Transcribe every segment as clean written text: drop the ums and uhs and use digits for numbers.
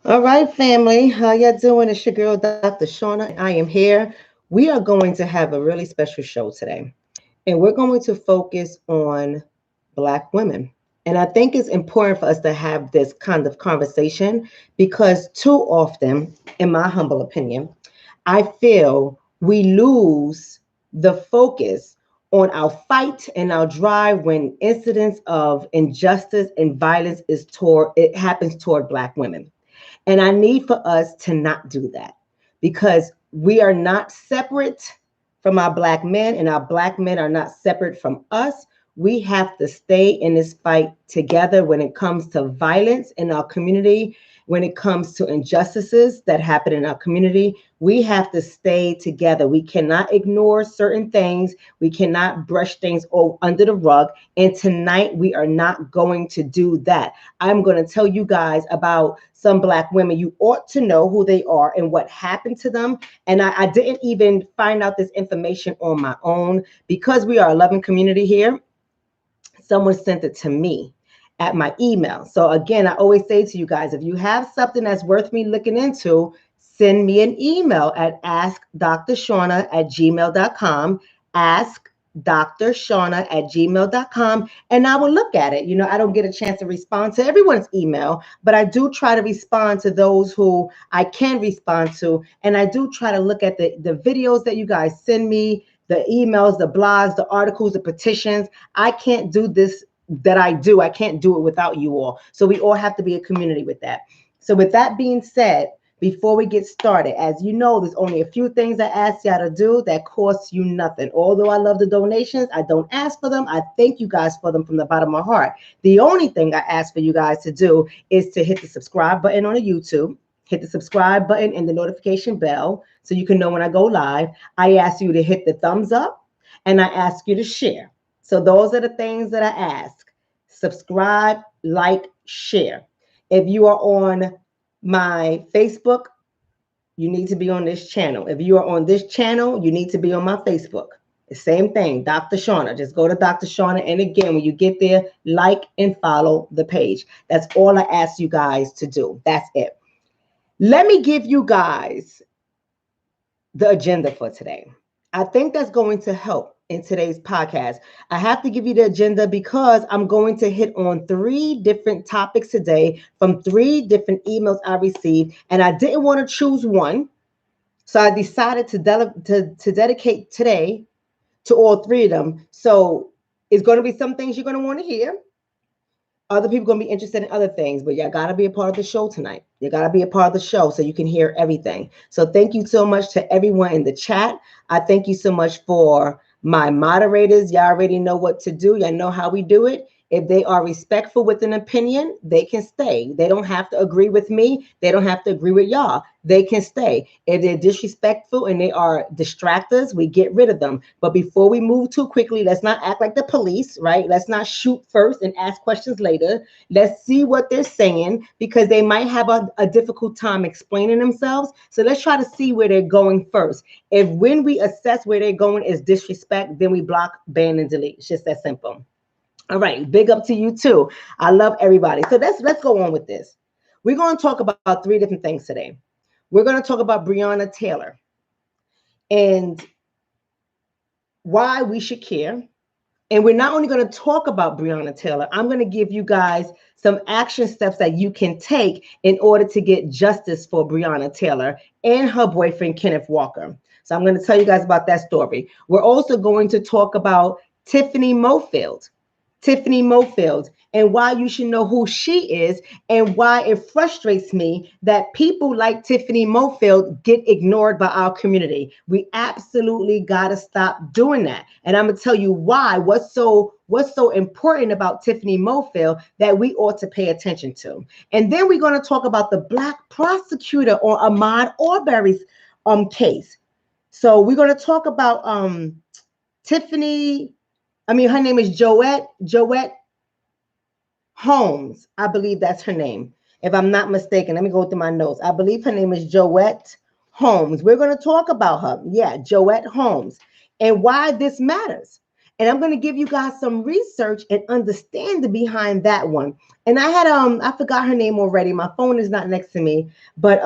All right, family. How y'all doing? It's your girl, Dr. Shonna. I am here. We are going to have a really special show today, and we're going to focus on Black women. And I think it's important for us to have this kind of conversation because too often, in my humble opinion, I feel we lose the focus on our fight and our drive when incidents of injustice and violence it happens toward Black women. And I need for us to not do that because we are not separate from our Black men, and our Black men are not separate from us. We have to stay in this fight together when it comes to violence in our community, when it comes to injustices that happen in our community. We have to stay together. We cannot ignore certain things. We cannot brush things under the rug. And tonight, we are not going to do that. I'm going to tell you guys about some Black women. You ought to know who they are and what happened to them. And I didn't even find out this information on my own because we are a loving community here. Someone sent it to me at my email. So again, I always say to you guys, if you have something that's worth me looking into, send me an email at askdrshonna@gmail.com. Askdrshonna@gmail.com, and I will look at it. I don't get a chance to respond to everyone's email, but I do try to respond to those who I can respond to. And I do try to look at the videos that you guys send me, the emails, the blogs, the articles, the petitions. I can't do this that I do. I can't do it without you all. So we all have to be a community with that. So with that being said, before we get started, as you know, there's only a few things I ask y'all to do that costs you nothing. Although I love the donations, I don't ask for them. I thank you guys for them from the bottom of my heart. The only thing I ask for you guys to do is to hit the subscribe button on the YouTube, hit the subscribe button and the notification bell so you can know when I go live. I ask you to hit the thumbs up and I ask you to share. So those are the things that I ask. Subscribe, like, share. If you are on my Facebook, you need to be on this channel. If you are on this channel, you need to be on my Facebook. The same thing, Dr. Shonna. Just go to Dr. Shonna. And again, when you get there, like and follow the page. That's all I ask you guys to do. That's it. Let me give you guys the agenda for today. I think that's going to help in today's podcast. I have to give you the agenda because I'm going to hit on 3 different topics today from 3 different emails I received, and I didn't want to choose one. So I decided to dedicate today to all 3 of them. So it's going to be some things you're going to want to hear. Other people going to be interested in other things, but y'all got to be a part of the show tonight. You got to be a part of the show so you can hear everything. So thank you so much to everyone in the chat. I thank you so much for my moderators. Y'all already know what to do. Y'all know how we do it. If they are respectful with an opinion, they can stay. They don't have to agree with me. They don't have to agree with y'all. They can stay. If they're disrespectful and they are distractors, we get rid of them. But before we move too quickly, let's not act like the police, right? Let's not shoot first and ask questions later. Let's see what they're saying because they might have a difficult time explaining themselves. So let's try to see where they're going first. If when we assess where they're going is disrespect, then we block, ban, and delete. It's just that simple. All right, big up to you too. I love everybody. So let's go on with this. We're going to talk about 3 different things today. We're going to talk about Breonna Taylor and why we should care. And we're not only going to talk about Breonna Taylor, I'm going to give you guys some action steps that you can take in order to get justice for Breonna Taylor and her boyfriend, Kenneth Walker. So I'm going to tell you guys about that story. We're also going to talk about Tiffany Mofield. And why you should know who she is and why it frustrates me that people like Tiffany Mofield get ignored by our community. We absolutely got to stop doing that. And I'm going to tell you why. What's so important about Tiffany Mofield that we ought to pay attention to. And then we're going to talk about the Black prosecutor on Ahmaud Arbery's case. So we're going to talk about her name is Joette Holmes. I believe that's her name. If I'm not mistaken, let me go through my notes. I believe her name is Joette Holmes. We're going to talk about her. Yeah, Joette Holmes and why this matters. And I'm going to give you guys some research and understanding behind that one. And I had I forgot her name already. My phone is not next to me, but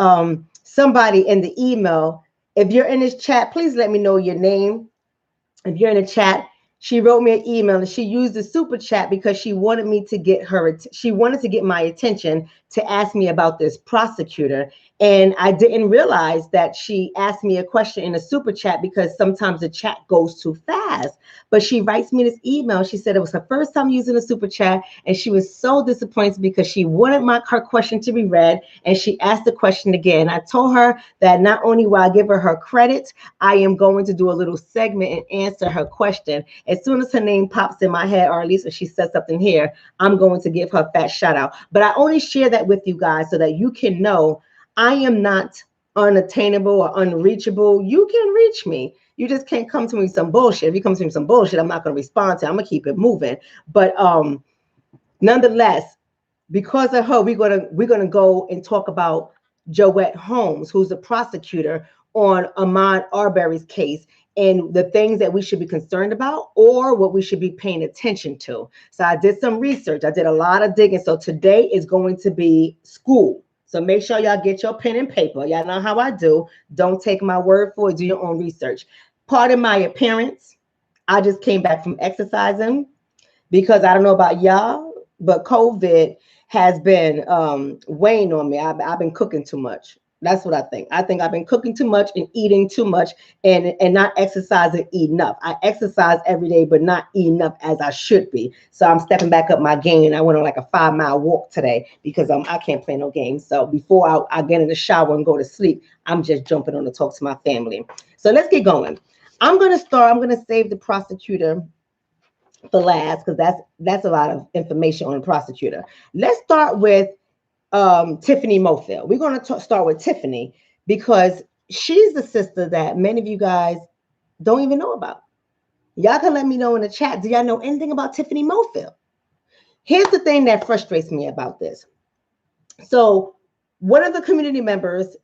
somebody in the email, if you're in this chat, please let me know your name. If you're in the chat, she wrote me an email and she used the super chat because she wanted me to get her, she wanted to get my attention to ask me about this prosecutor. And I didn't realize that she asked me a question in a super chat because sometimes the chat goes too fast. But she writes me this email. She said it was her first time using a super chat and she was so disappointed because she wanted her question to be read and she asked the question again. I told her that not only will I give her credit, I am going to do a little segment and answer her question. As soon as her name pops in my head, or at least if she says something here, I'm going to give her a fat shout out. But I only share that with you guys so that you can know I am not unattainable or unreachable. You can reach me. You just can't come to me with some bullshit. If you come to me with some bullshit, I'm not going to respond to it. I'm going to keep it moving. But nonetheless, because of her, we're gonna go and talk about Joette Holmes, who's the prosecutor on Ahmaud Arbery's case, and the things that we should be concerned about or what we should be paying attention to. So I did some research. I did a lot of digging. So today is going to be school. So make sure y'all get your pen and paper. Y'all know how I do. Don't take my word for it. Do your own research. Pardon my appearance. I just came back from exercising because I don't know about y'all, but COVID has been weighing on me. I've been cooking too much. That's what I think. I think I've been cooking too much and eating too much and not exercising enough. I exercise every day, but not enough as I should be. So I'm stepping back up my game. I went on like a 5-mile walk today because I can't play no games. So before I get in the shower and go to sleep, I'm just jumping on to talk to my family. So let's get going. I'm going to save the prosecutor for last because that's a lot of information on the prosecutor. Let's start with Tiffany Mofield. We're going to start with Tiffany because she's the sister that many of you guys don't even know about. Y'all can let me know in the chat. Do y'all know anything about Tiffany Mofield? Here's the thing that frustrates me about this. So one of the community members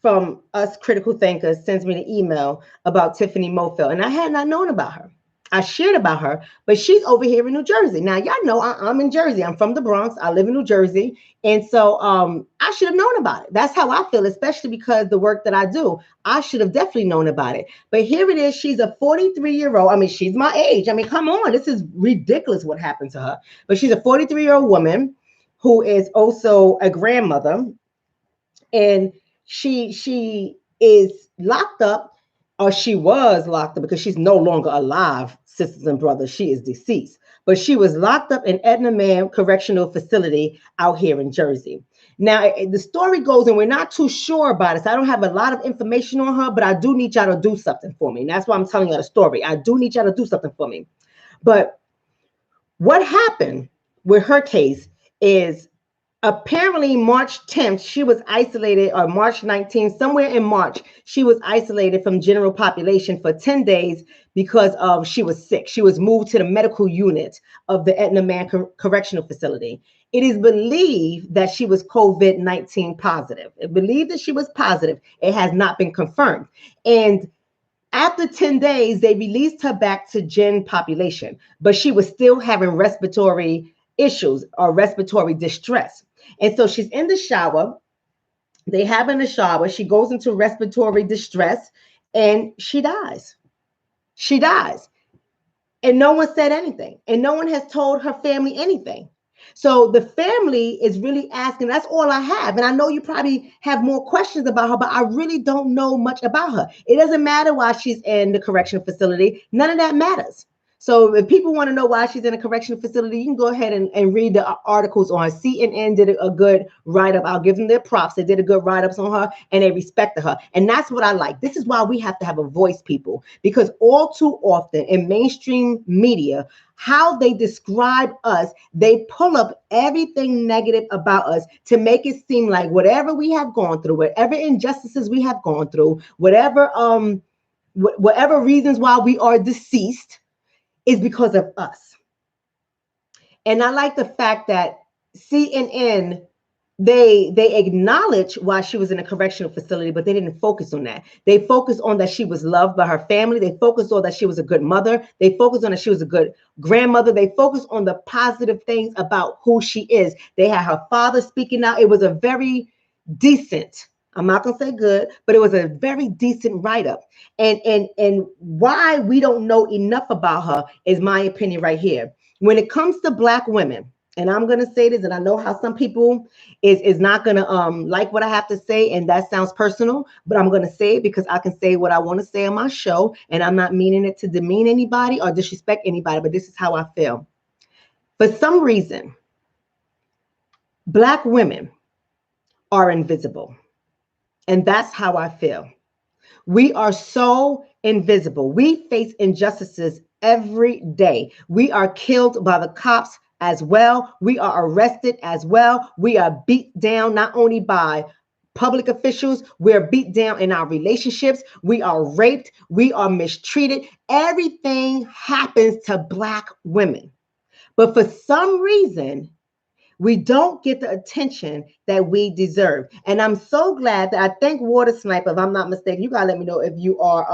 from us critical thinkers sends me an email about Tiffany Mofield, and I had not known about her. I shared about her, but she's over here in New Jersey. Now, y'all know I'm in Jersey. I'm from the Bronx. I live in New Jersey. And so I should have known about it. That's how I feel, especially because the work that I do, I should have definitely known about it. But here it is. She's a 43-year-old. I mean, she's my age. I mean, come on. This is ridiculous what happened to her. But she's a 43-year-old woman who is also a grandmother. And she is locked up, or she was locked up because she's no longer alive, sisters and brothers. She is deceased. But she was locked up in Edna Man Correctional Facility out here in Jersey. Now, the story goes, and we're not too sure about it. So I don't have a lot of information on her, but I do need y'all to do something for me. And that's why I'm telling you the story. I do need y'all to do something for me. But what happened with her case is apparently March 10th, she was isolated, or March 19th, somewhere in March, she was isolated from general population for 10 days because she was sick. She was moved to the medical unit of the Edna Man Correctional Facility. It is believed that she was COVID-19 positive. It believed that she was positive. It has not been confirmed. And after 10 days, they released her back to gen population, but she was still having respiratory issues or respiratory distress. And so she's in the shower. They have her in the shower. She goes into respiratory distress and she dies. She dies. And no one said anything. And no one has told her family anything. So the family is really asking, that's all I have. And I know you probably have more questions about her, but I really don't know much about her. It doesn't matter why she's in the correctional facility. None of that matters. So if people want to know why she's in a correctional facility, you can go ahead and read the articles on her. CNN did a good write-up. I'll give them their props. They did a good write-ups on her, and they respected her. And that's what I like. This is why we have to have a voice, people, because all too often in mainstream media, how they describe us, they pull up everything negative about us to make it seem like whatever we have gone through, whatever injustices we have gone through, whatever reasons why we are deceased, is because of us. And I like the fact that CNN they acknowledged why she was in a correctional facility, but they didn't focus on that. They focused on that she was loved by her family. They focused on that she was a good mother. They focused on that she was a good grandmother. They focused on the positive things about who she is. They had her father speaking out. It was a very decent, I'm not gonna say good, but it was a very decent write-up. And why we don't know enough about her is my opinion right here. When it comes to Black women, and I'm gonna say this, and I know how some people is not gonna like what I have to say, and that sounds personal, but I'm gonna say it because I can say what I want to say on my show, and I'm not meaning it to demean anybody or disrespect anybody, but this is how I feel. For some reason, Black women are invisible, and that's how I feel. We are so invisible. We face injustices every day. We are killed by the cops as well. We are arrested as well. We are beat down not only by public officials, we're beat down in our relationships. We are raped. We are mistreated. Everything happens to Black women. But for some reason, we don't get the attention that we deserve. And I'm so glad that I think Water Sniper, if I'm not mistaken, you gotta let me know if you are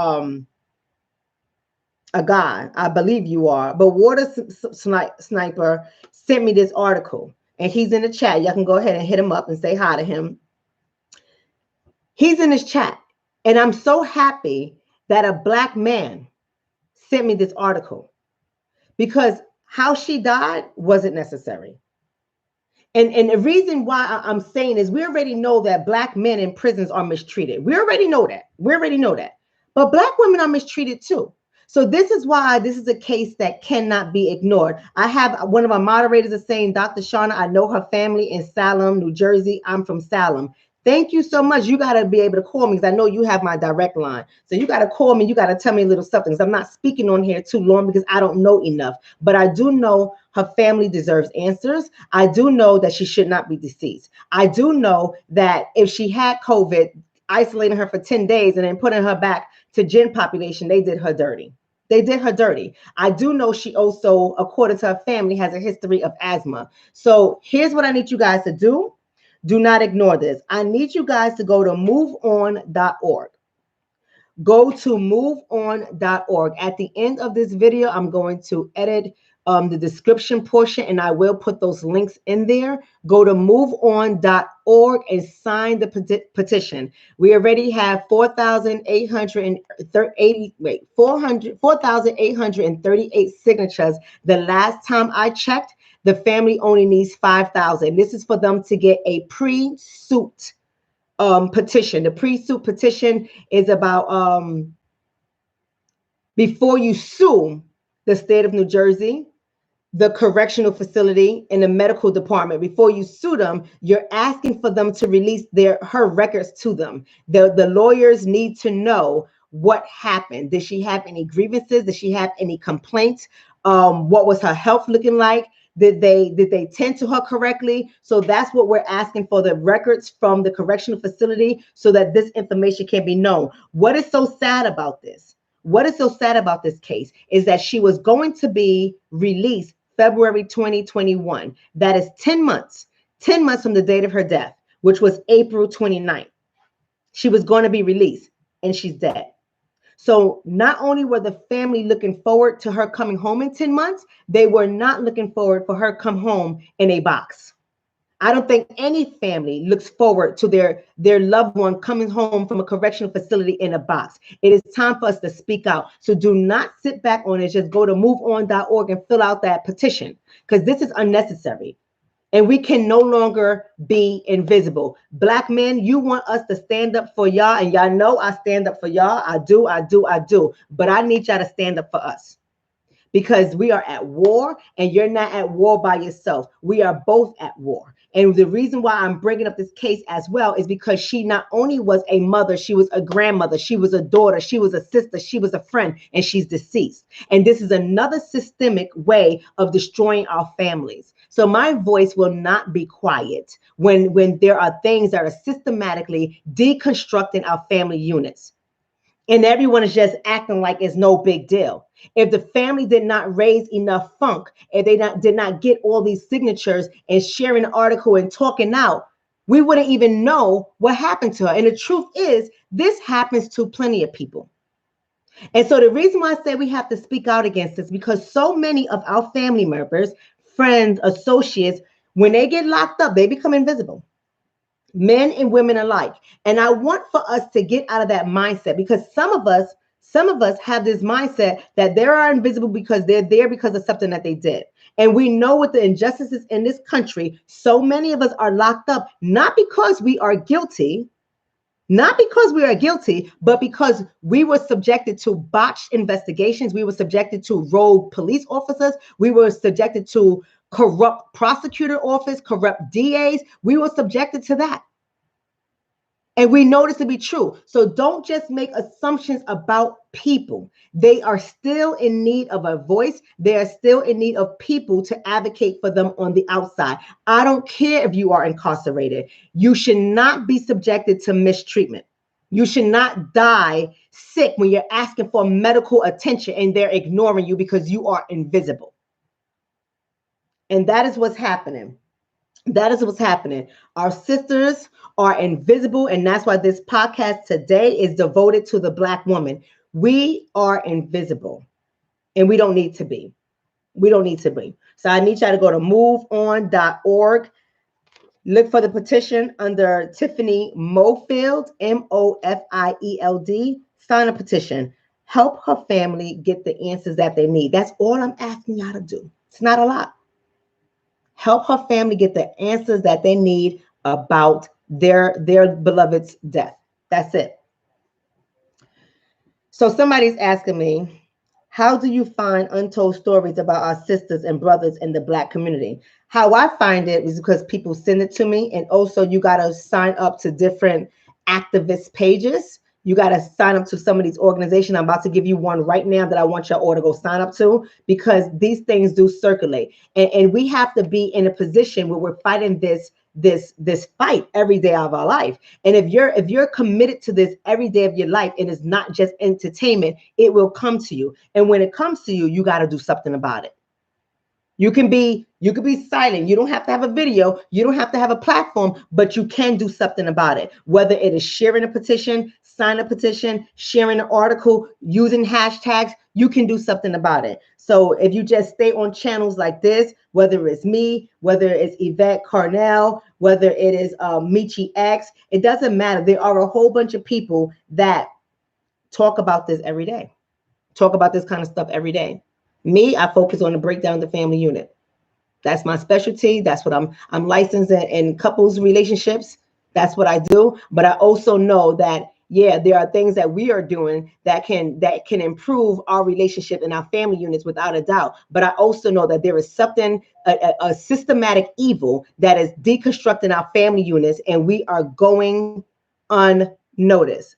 a guy. I believe you are. But Water Sniper sent me this article, and he's in the chat. Y'all can go ahead and hit him up and say hi to him. He's in this chat, and I'm so happy that a Black man sent me this article, because how she died wasn't necessary. And the reason why I'm saying is we already know that Black men in prisons are mistreated. We already know that. We already know that. But Black women are mistreated too. So this is why this is a case that cannot be ignored. I have one of my moderators is saying, Dr. Shonna, I know her family in Salem, New Jersey. I'm from Salem. Thank you so much. You got to be able to call me because I know you have my direct line. So you got to call me. You got to tell me a little something. I'm not speaking on here too long because I don't know enough. But I do know her family deserves answers. I do know that she should not be deceased. I do know that if she had COVID, isolating her for 10 days and then putting her back to gen population, they did her dirty. They did her dirty. I do know she also, according to her family, has a history of asthma. So here's what I need you guys to do. Do not ignore this. I need you guys to go to moveon.org. Go to moveon.org. At the end of this video, I'm going to edit the description portion, and I will put those links in there. Go to moveon.org and sign the petition. We already have 4,838 signatures. The last time I checked, the family only needs 5,000. This is for them to get a pre-suit petition. The pre-suit petition is about before you sue the state of New Jersey, the correctional facility, and the medical department. Before you sue them, you're asking for them to release her records to them. The lawyers need to know what happened. Did she have any grievances? Did she have any complaints? What was her health looking like? Did they tend to her correctly? So that's what we're asking for, the records from the correctional facility, so that this information can be known. What is so sad about this? What is so sad about this case is that she was going to be released February 2021. That is 10 months from the date of her death, which was April 29th. She was going to be released, and she's dead. So not only were the family looking forward to her coming home in 10 months, they were not looking forward for her to come home in a box. I don't think any family looks forward to their loved one coming home from a correctional facility in a box. It is time for us to speak out. So do not sit back on it. Just go to moveon.org and fill out that petition, because this is unnecessary. And we can no longer be invisible. Black men, you want us to stand up for y'all, and y'all know I stand up for y'all. I do. But I need y'all to stand up for us, because we are at war, and you're not at war by yourself. We are both at war. And the reason why I'm bringing up this case as well is because she not only was a mother, she was a grandmother, she was a daughter, she was a sister, she was a friend, and she's deceased. And this is another systemic way of destroying our families. So my voice will not be quiet when there are things that are systematically deconstructing our family units. And everyone is just acting like it's no big deal. If the family did not raise enough funk, and they did not get all these signatures and sharing the article and talking out, We wouldn't even know what happened to her. And the truth is, this happens to plenty of people. And so the reason why I say we have to speak out against this, because so many of our family members, friends, associates, when they get locked up, they become invisible. Men and women alike. And I want for us to get out of that mindset, because some of us have this mindset that they are invisible because they're there because of something that they did. And we know with the injustices in this country, so many of us are locked up, not because we are guilty, but because we were subjected to botched investigations. We were subjected to rogue police officers. We were subjected to corrupt prosecutor office, corrupt DAs. We were subjected to that. And we know this to be true. So don't just make assumptions about people. They are still in need of a voice. They are still in need of people to advocate for them on the outside. I don't care if you are incarcerated. You should not be subjected to mistreatment. You should not die sick when you're asking for medical attention and they're ignoring you because you are invisible. And that is what's happening. That is what's happening. Our sisters are invisible, and that's why this podcast today is devoted to the Black woman. We are invisible, and we don't need to be. We don't need to be. So I need y'all to go to moveon.org. Look for the petition under Tiffany Mofield, Mofield. Sign a petition. Help her family get the answers that they need. That's all I'm asking y'all to do. It's not a lot. Help her family get the answers that they need about their beloved's death. That's it. So somebody's asking me, how do you find untold stories about our sisters and brothers in the Black community? How I find it is because people send it to me, and also you got to sign up to different activist pages. You got to sign up to some of these organizations. I'm about to give you one right now that I want y'all all to go sign up to, because these things do circulate. And we have to be in a position where we're fighting this fight every day of our life. And if you're committed to this every day of your life, and it's not just entertainment, it will come to you. And when it comes to you, you got to do something about it. You can be silent. You don't have to have a video. You don't have to have a platform, but you can do something about it. Whether it is sharing a petition, sign a petition, sharing an article, using hashtags, you can do something about it. So if you just stay on channels like this, whether it's me, whether it's Yvette Carnell, whether it is Michi X, it doesn't matter. There are a whole bunch of people that talk about this every day, talk about this kind of stuff every day. Me, I focus on the breakdown of the family unit. That's my specialty. That's what I'm licensed in couples relationships. That's what I do. But I also know that, yeah, there are things that we are doing that can improve our relationship and our family units without a doubt. But I also know that there is something, a systematic evil that is deconstructing our family units, and we are going unnoticed.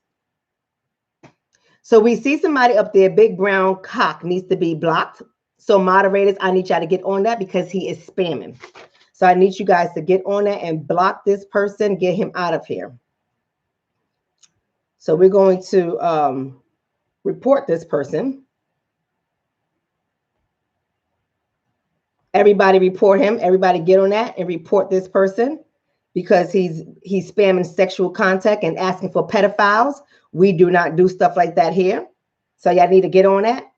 So we see somebody up there, big brown cock needs to be blocked. So moderators, I need y'all to get on that because he is spamming. So I need you guys to get on that and block this person, get him out of here. So we're going to report this person. Everybody report him. Everybody get on that and report this person, because he's spamming sexual contact and asking for pedophiles. We do not do stuff like that here. So y'all need to get on that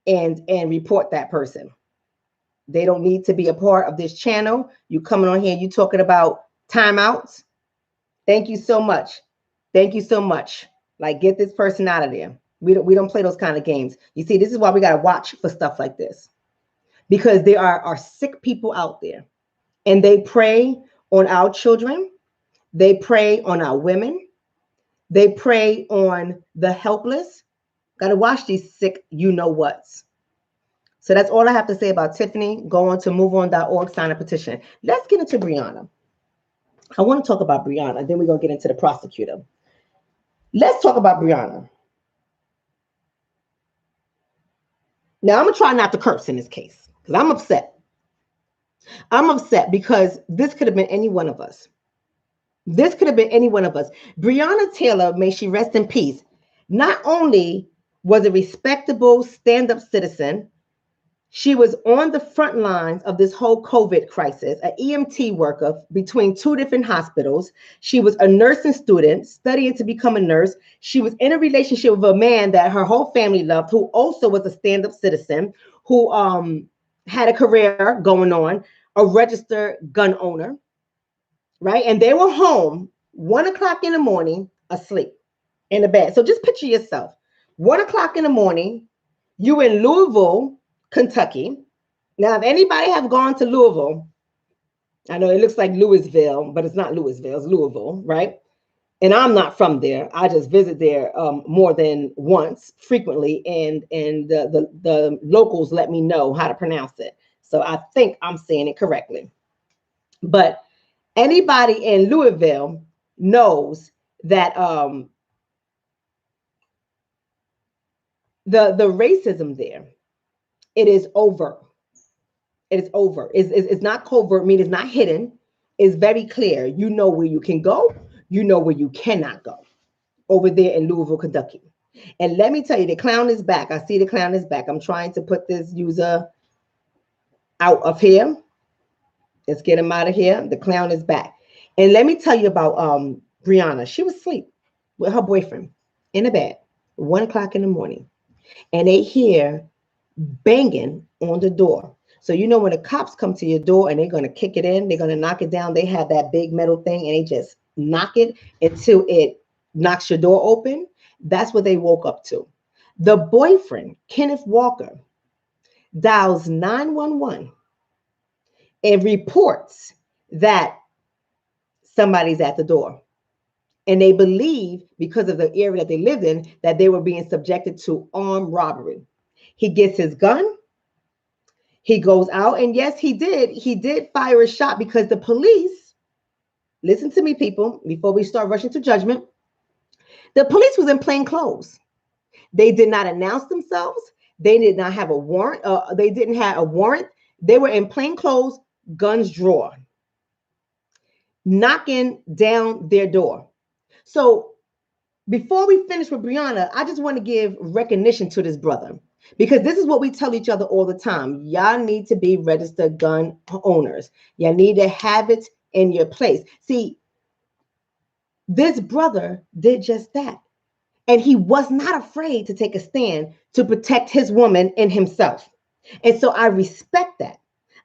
and report that person. They don't need to be a part of this channel. You coming on here, you talking about timeouts. Thank you so much. Thank you so much. Like, get this person out of there. We don't play those kind of games. You see, this is why we got to watch for stuff like this, because there are sick people out there, and they prey on our children. They prey on our women. They prey on the helpless. Got to watch these sick you-know-whats. So that's all I have to say about Tiffany. Go on to moveon.org, sign a petition. Let's get into Breonna. I want to talk about Breonna. Then we're going to get into the prosecutor. Let's talk about Breonna. Now, I'm going to try not to curse in this case, because I'm upset. I'm upset because this could have been any one of us. This could have been any one of us. Breonna Taylor, may she rest in peace, not only was a respectable stand-up citizen, She was on the front lines of this whole COVID crisis, an EMT worker between two different hospitals. She was a nursing student studying to become a nurse. She was in a relationship with a man that her whole family loved, who also was a stand-up citizen, who had a career going on, a registered gun owner, right? And they were home 1 o'clock in the morning, asleep in the bed. So just picture yourself, 1 o'clock in the morning, you in Louisville, Kentucky. Now, if anybody have gone to Louisville, I know it looks like Louisville, but it's not Louisville, it's Louisville, right? And I'm not from there. I just visit there more than once, frequently, and the locals let me know how to pronounce it. So I think I'm saying it correctly. But anybody in Louisville knows that the racism there, it is overt. It is over. It's not covert, meaning it's not hidden. It's very clear. You know where you can go. You know where you cannot go over there in Louisville, Kentucky. And let me tell you, the clown is back. I see the clown is back. I'm trying to put this user out of here. Let's get him out of here. The clown is back. And let me tell you about Breonna. She was asleep with her boyfriend in the bed, 1 o'clock in the morning. And they hear banging on the door. So you know when the cops come to your door and they're going to kick it in, they're going to knock it down. They have that big metal thing and they just knock it until it knocks your door open. That's what they woke up to. The boyfriend, Kenneth Walker, dials 911 and reports that somebody's at the door. And they believe, because of the area that they lived in, that they were being subjected to armed robbery. He gets his gun. He goes out, and yes, he did fire a shot, because the police, listen to me, people, before we start rushing to judgment, the police was in plain clothes. They did not announce themselves. They did not have a warrant. They didn't have a warrant. They were in plain clothes, guns drawn, knocking down their door. So before we finish with Breonna, I just want to give recognition to this brother, because this is what we tell each other all the time. Y'all need to be registered gun owners. Y'all need to have it in your place. See, this brother did just that. And he was not afraid to take a stand to protect his woman and himself. And so I respect that.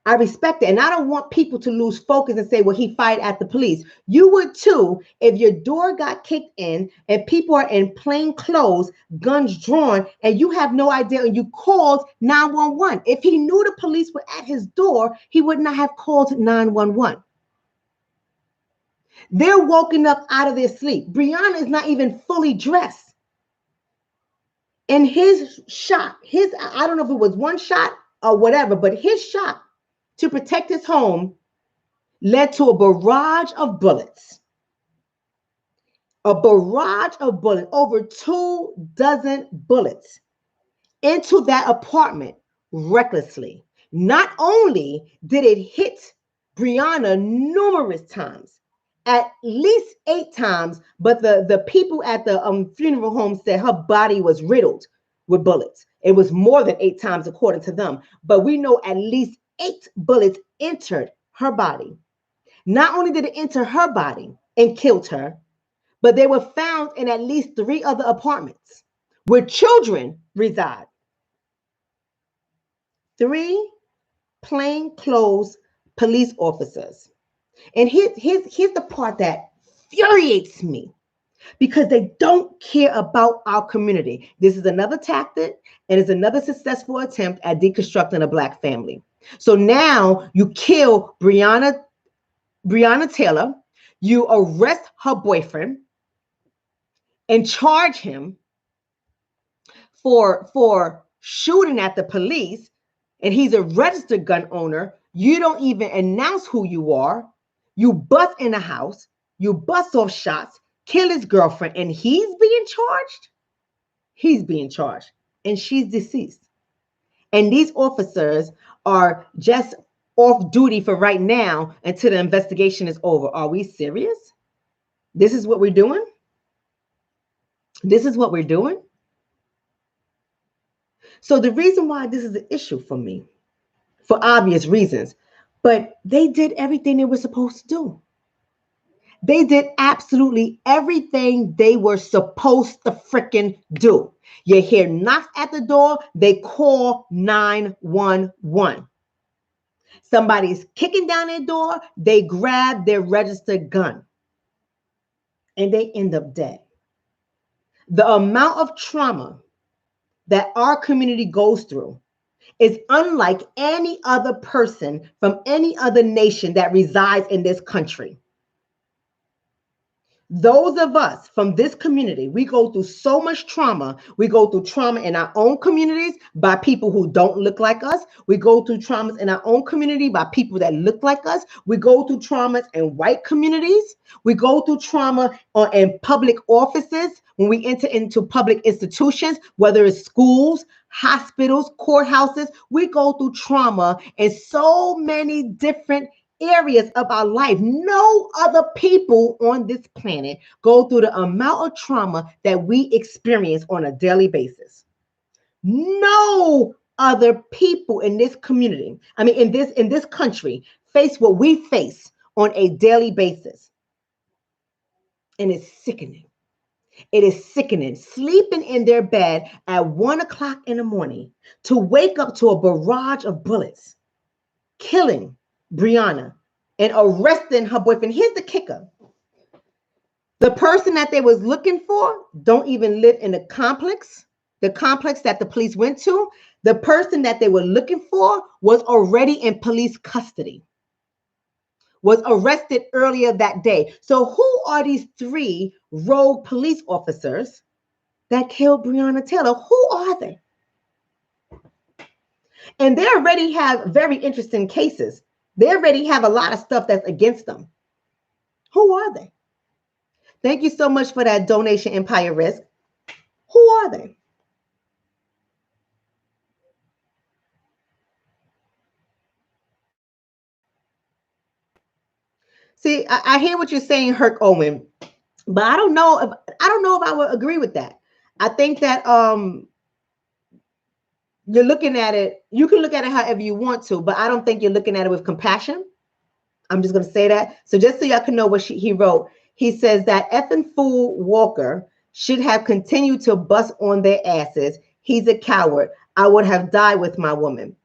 I respect it. And I don't want people to lose focus and say, well, he fired at the police. You would too if your door got kicked in and people are in plain clothes, guns drawn, and you have no idea, and you called 911. If he knew the police were at his door, he would not have called 911. They're woken up out of their sleep. Breonna is not even fully dressed. And his shot, I don't know if it was one shot or whatever, but his shot to protect his home led to a barrage of bullets. A barrage of bullets, over 24 bullets into that apartment recklessly. Not only did it hit Breonna numerous times, at least 8 times, but the people at the funeral home said her body was riddled with bullets. It was more than 8 times according to them, but we know at least 8 bullets entered her body. Not only did it enter her body and killed her, but they were found in at least 3 other apartments where children reside. 3 plainclothes police officers. And here's the part that infuriates me, because they don't care about our community. This is another tactic, and it's another successful attempt at deconstructing a Black family. So now you kill Breonna Taylor, you arrest her boyfriend and charge him for shooting at the police, and he's a registered gun owner. You don't even announce who you are. You bust in the house, you bust off shots, kill his girlfriend, and he's being charged. He's being charged, and she's deceased. And these officers are just off duty for right now until the investigation is over. Are we serious? This is what we're doing? This is what we're doing? So the reason why this is an issue for me for obvious reasons. But they did everything they were supposed to do. They did absolutely everything they were supposed to freaking do. You hear knocks at the door, they call 911. Somebody's kicking down their door, they grab their registered gun, and they end up dead. The amount of trauma that our community goes through is unlike any other person from any other nation that resides in this country. Those of us from this community, we go through so much trauma. We go through trauma in our own communities by people who don't look like us. We go through traumas in our own community by people that look like us. We go through traumas in white communities. We go through trauma in public offices when we enter into public institutions, whether it's schools, hospitals, courthouses. We go through trauma in so many different areas of our life. No other people on this planet go through the amount of trauma that we experience on a daily basis. No other people in this community, in this country, face what we face on a daily basis. And it's sickening. It is sickening. Sleeping in their bed at 1 o'clock in the morning to wake up to a barrage of bullets, killing Breonna and arresting her boyfriend. Here's the kicker. The person that they was looking for don't even live in the complex that the police went to. The person that they were looking for was already in police custody, was arrested earlier that day. So who are these 3 rogue police officers that killed Breonna Taylor? Who are they? And they already have very interesting cases. They already have a lot of stuff that's against them. Who are they? Thank you so much for that donation, Empire Risk. Who are they? See, I hear what you're saying, Herc Owen, but I don't know if I would agree with that. I think that you're looking at it, you can look at it however you want to, but I don't think you're looking at it with compassion. I'm just going to say that. So just so y'all can know what he wrote, he says that effing fool Walker should have continued to bust on their asses. He's a coward. I would have died with my woman.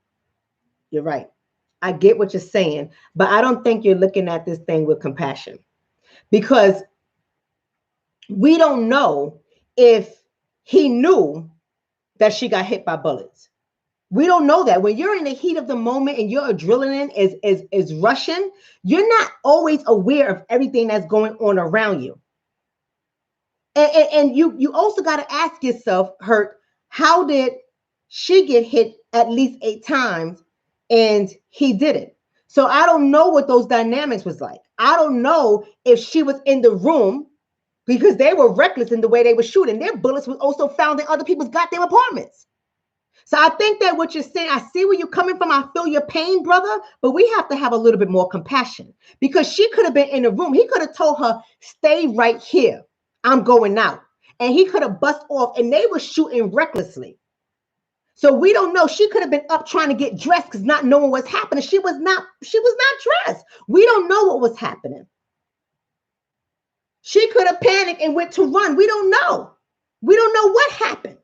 You're right. I get what you're saying, but I don't think you're looking at this thing with compassion, because we don't know if he knew that she got hit by bullets. We don't know that. When you're in the heat of the moment and your adrenaline is rushing, you're not always aware of everything that's going on around you. And you also got to ask yourself, Hurt, how did she get hit at least 8 times and he didn't? So I don't know what those dynamics was like. I don't know if she was in the room, because they were reckless in the way they were shooting. Their bullets were also found in other people's goddamn apartments. So I think that what you're saying, I see where you're coming from. I feel your pain, brother, but we have to have a little bit more compassion, because she could have been in the room. He could have told her, stay right here. I'm going out. And he could have bust off, and they were shooting recklessly. So we don't know. She could have been up trying to get dressed because not knowing what's happening. She was not dressed. We don't know what was happening. She could have panicked and went to run. We don't know. We don't know what happened.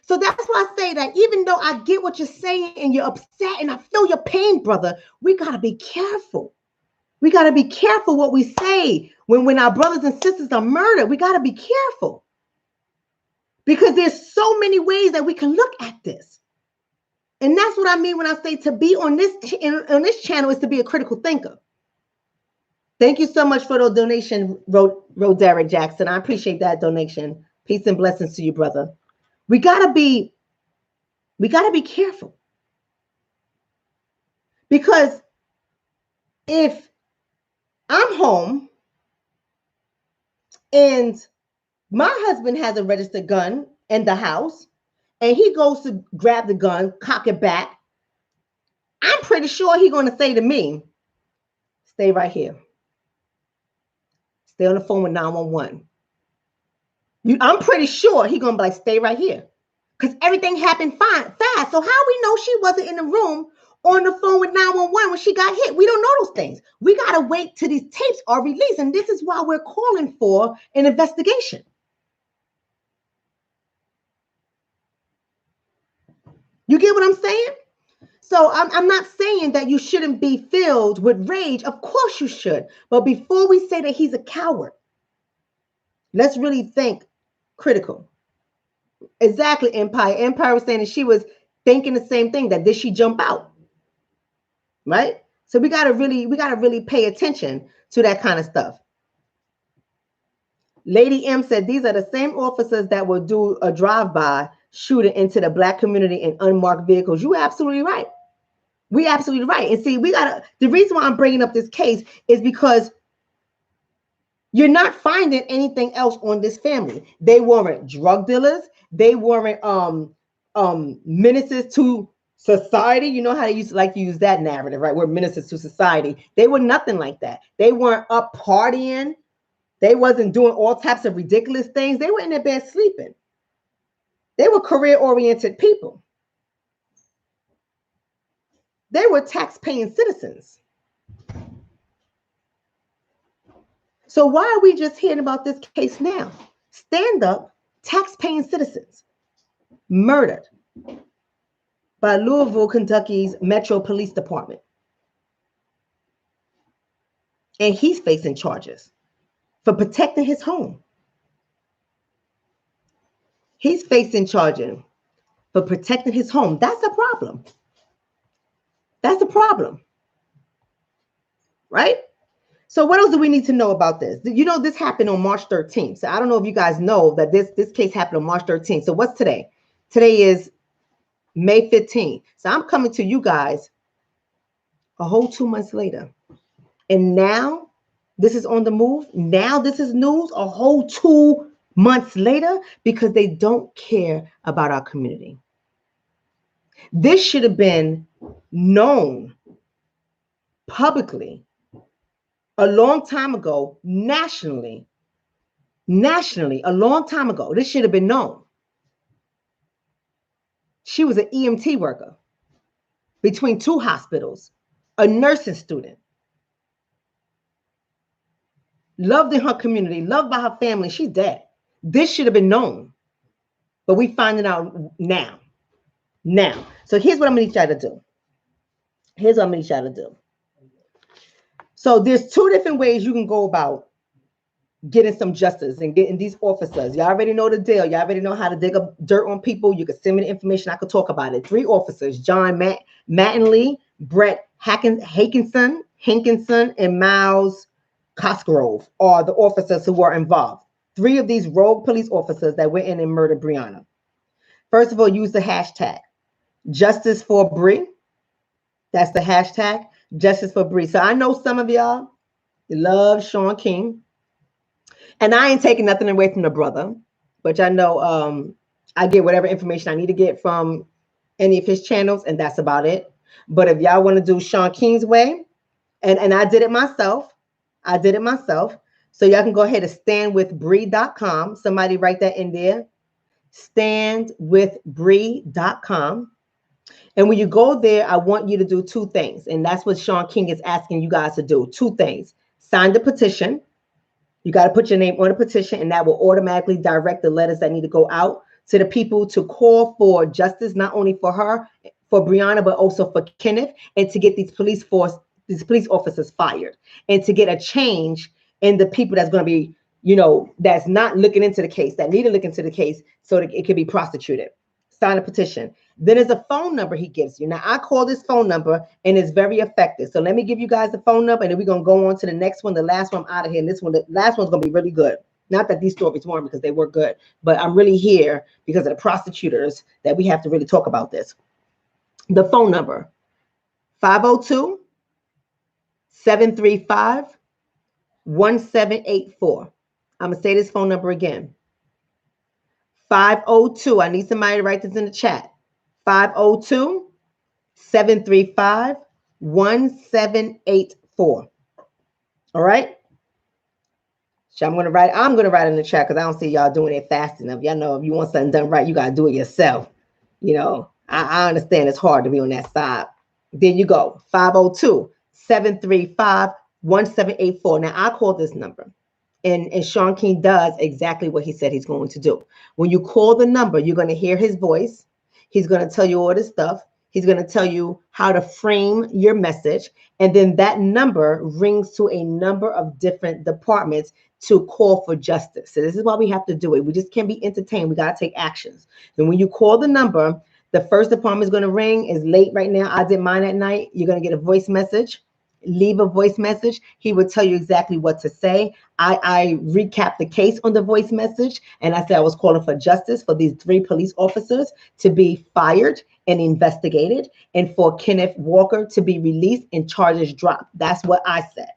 So that's why I say that even though I get what you're saying and you're upset and I feel your pain, brother, we got to be careful. We got to be careful what we say when our brothers and sisters are murdered. We got to be careful, because there's so many ways that we can look at this. And that's what I mean when I say to be on this channel is to be a critical thinker. Thank you so much for the donation, Roderick Jackson. I appreciate that donation. Peace and blessings to you, brother. We gotta be careful, because if I'm home and my husband has a registered gun in the house and he goes to grab the gun, cock it back, I'm pretty sure he's going to say to me, stay right here. Stay on the phone with 911. I'm pretty sure he's going to be like, stay right here. Because everything happened fast. So how we know she wasn't in the room on the phone with 911 when she got hit. We don't know those things. We got to wait till these tapes are released. And this is why we're calling for an investigation. You get what I'm saying? So I'm not saying that you shouldn't be filled with rage. Of course you should. But before we say that he's a coward, let's really think critical. Exactly, Empire. Empire was saying that she was thinking the same thing, that did she jump out? Right? So we gotta really pay attention to that kind of stuff. Lady M said these are the same officers that will do a drive-by shooting into the Black community in unmarked vehicles. You're absolutely right. We absolutely right. And see, the reason why I'm bringing up this case is because you're not finding anything else on this family. They weren't drug dealers. They weren't menaces to society. You know how they used to like to use that narrative, right? We're menaces to society. They were nothing like that. They weren't up partying. They wasn't doing all types of ridiculous things. They were in their bed sleeping. They were career-oriented people. They were tax-paying citizens. So why are we just hearing about this case now? Stand up, tax-paying citizens murdered by Louisville, Kentucky's Metro Police Department. And he's facing charges for protecting his home. He's facing charges for protecting his home. That's a problem. That's a problem. Right? So what else do we need to know about this? You know, this happened on March 13th. So I don't know if you guys know that this case happened on March 13th. So what's today? Today is May 15th. So I'm coming to you guys a whole 2 months later. And now this is on the move. Now this is news a whole 2 months later because they don't care about our community. This should have been known publicly a long time ago, nationally, a long time ago. This should have been known. She was an EMT worker between 2 hospitals, a nursing student, loved in her community, loved by her family. She's dead. This should have been known, but we finding out now. So here's what I'm gonna need y'all to do. So there's 2 different ways you can go about getting some justice and getting these officers. Y'all already know the deal. Y'all already know how to dig up dirt on people. You can send me the information. I could talk about it. 3 officers, John Mattingly, Brett Hankinson, and Miles Cosgrove are the officers who were involved. 3 of these rogue police officers that went in and murdered Breonna. First of all, use the hashtag Justice for Bree. That's the hashtag Justice for Bree. So I know some of y'all love Shaun King. And I ain't taking nothing away from the brother, but y'all know I get whatever information I need to get from any of his channels, and that's about it. But if y'all want to do Shaun King's way, and I did it myself. So y'all can go ahead to standwithbree.com. Somebody write that in there. Standwithbree.com. And when you go there, I want you to do 2 things. And that's what Shaun King is asking you guys to do. 2 things. Sign the petition. You got to put your name on the petition, and that will automatically direct the letters that need to go out to the people to call for justice, not only for her, for Breonna, but also for Kenneth, and to get these police officers fired, and to get a change in the people that's going to be, that's not looking into the case, that need to look into the case so that it can be prosecuted. Sign a petition. Then there's a phone number he gives you. Now, I call this phone number, and it's very effective. So let me give you guys the phone number, and then we're going to go on to the next one. The last one, I'm out of here. And the last one's going to be really good. Not that these stories weren't, because they were good, but I'm really here because of the prosecutors that we have to really talk about this. The phone number, 502-735-1784. I'm going to say this phone number again. 502, I need somebody to write this in the chat. 502-735-1784. All right. So I'm gonna write in the chat because I don't see y'all doing it fast enough. Y'all know if you want something done right, you gotta do it yourself. I understand it's hard to be on that side. There you go, 502-735-1784. Now, I call this number. And Sean King does exactly what he said he's going to do. When you call the number, you're going to hear his voice. He's going to tell you all this stuff. He's going to tell you how to frame your message. And then that number rings to a number of different departments to call for justice. So this is why we have to do it. We just can't be entertained. We got to take actions. And when you call the number, the first department is going to ring. It's late right now. I did mine at night. You're going to get a voice message. Leave a voice message. He would tell you exactly what to say. I recapped the case on the voice message, and I said I was calling for justice for these 3 police officers to be fired and investigated, and for Kenneth Walker to be released and charges dropped. That's what I said.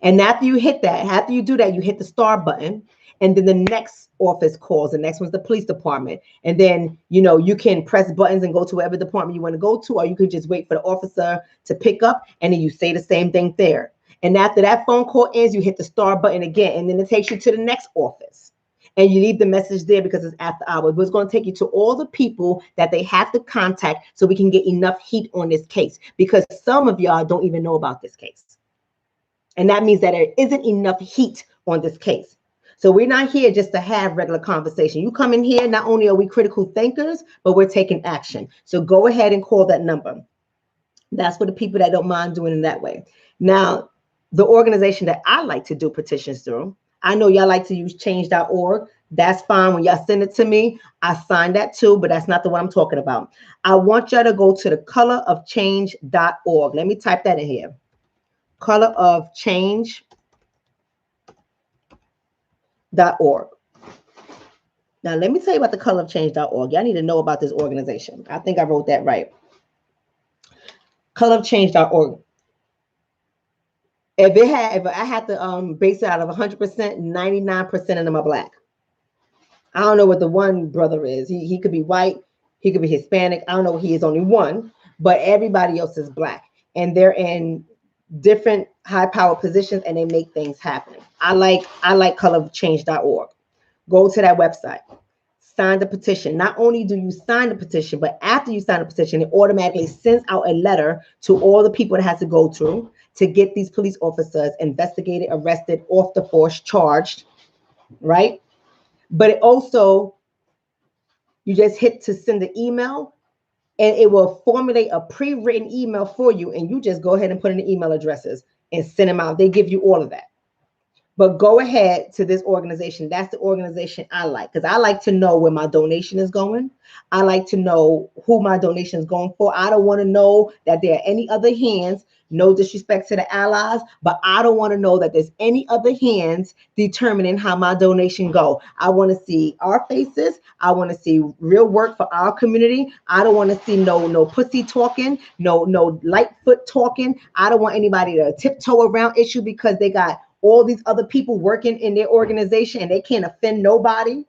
And after you hit that, after you do that, you hit the star button, and then the next office calls. The next one's the police department. And then, you can press buttons and go to whatever department you want to go to, or you could just wait for the officer to pick up, and then you say the same thing there. And after that phone call ends, you hit the star button again, and then it takes you to the next office. And you leave the message there because it's after hours. But it's going to take you to all the people that they have to contact so we can get enough heat on this case, because some of y'all don't even know about this case. And that means that there isn't enough heat on this case. So we're not here just to have regular conversation. You come in here, not only are we critical thinkers, but we're taking action. So go ahead and call that number. That's for the people that don't mind doing it that way. Now, the organization that I like to do petitions through, I know y'all like to use change.org. That's fine. When y'all send it to me, I sign that too, but that's not the one I'm talking about. I want y'all to go to the colorofchange.org. Let me type that in here. colorofchange.org. Now, let me tell you about the colorofchange.org. Y'all need to know about this organization. I think I wrote that right. Colorofchange.org. If I had to base it out of 100%, 99% of them are black. I don't know what the one brother is. He could be white. He could be Hispanic. I don't know. He is only one, but everybody else is black. And they're in different high-power positions, and they make things happen. I like colorofchange.org. Go to that website. Sign the petition. Not only do you sign the petition, but after you sign the petition, it automatically sends out a letter to all the people it has to go through to get these police officers investigated, arrested, off the force, charged, right? But it also, you just hit to send the email, and it will formulate a pre-written email for you, and you just go ahead and put in the email addresses and send them out. They give you all of that. But go ahead to this organization. That's the organization I like, because I like to know where my donation is going. I like to know who my donation is going for. I don't want to know that there are any other hands. No disrespect to the allies, but I don't want to know that there's any other hands determining how my donation go. I want to see our faces. I want to see real work for our community. I don't want to see no pussy talking, no light foot talking. I don't want anybody to tiptoe around issue because they got all these other people working in their organization and they can't offend nobody.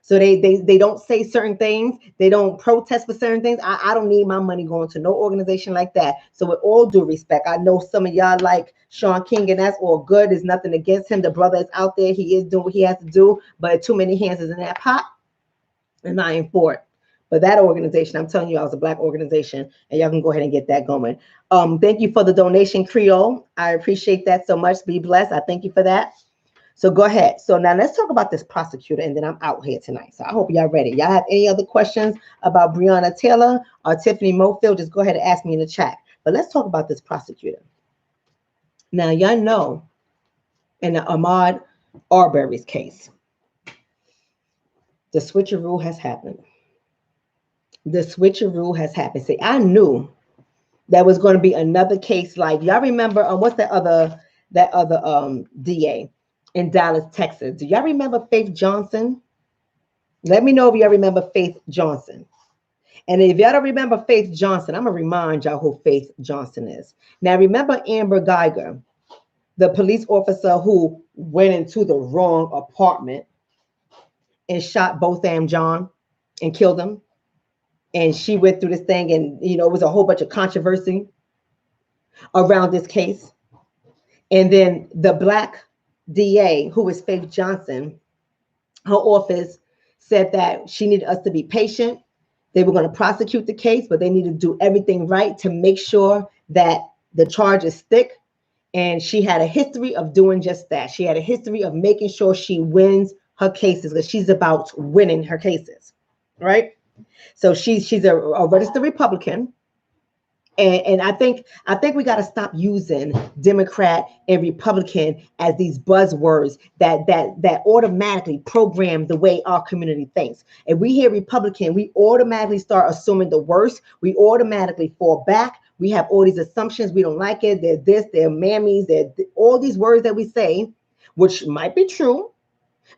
So they don't say certain things. They don't protest for certain things. I don't need my money going to no organization like that. So with all due respect, I know some of y'all like Sean King, and that's all good. There's nothing against him. The brother is out there. He is doing what he has to do. But too many hands is in that pot, and I ain't for it. But that organization, I'm telling you, it's a black organization, and y'all can go ahead and get that going. Thank you for the donation, Creole. I appreciate that so much. Be blessed. I thank you for that. So go ahead. So now let's talk about this prosecutor, and then I'm out here tonight. So I hope y'all ready. Y'all have any other questions about Breonna Taylor or Tiffany Mofield, just go ahead and ask me in the chat. But let's talk about this prosecutor. Now, y'all know in the Ahmaud Arbery's case, the switcheroo has happened. The switcheroo has happened. See, I knew there was going to be another case like, y'all remember, what's that other DA? In Dallas, Texas. Do y'all remember Faith Johnson? Let me know if y'all remember Faith Johnson. And if y'all don't remember Faith Johnson, I'm going to remind y'all who Faith Johnson is. Now, remember Amber Geiger, the police officer who went into the wrong apartment and shot Botham Jean and killed him? And she went through this thing, and, it was a whole bunch of controversy around this case. And then the black DA, who is Faith Johnson, her office said that she needed us to be patient They were going to prosecute the case, but they need to do everything right to make sure that the charges stick. And she had a history of doing just that. She had a history of making sure she wins her cases, because she's about winning her cases, right? So she's a registered Republican. And I think we got to stop using Democrat and Republican as these buzzwords that automatically program the way our community thinks. If we hear Republican, we automatically start assuming the worst. We automatically fall back. We have all these assumptions. We don't like it. They're this, they're mammies, they're all these words that we say, which might be true,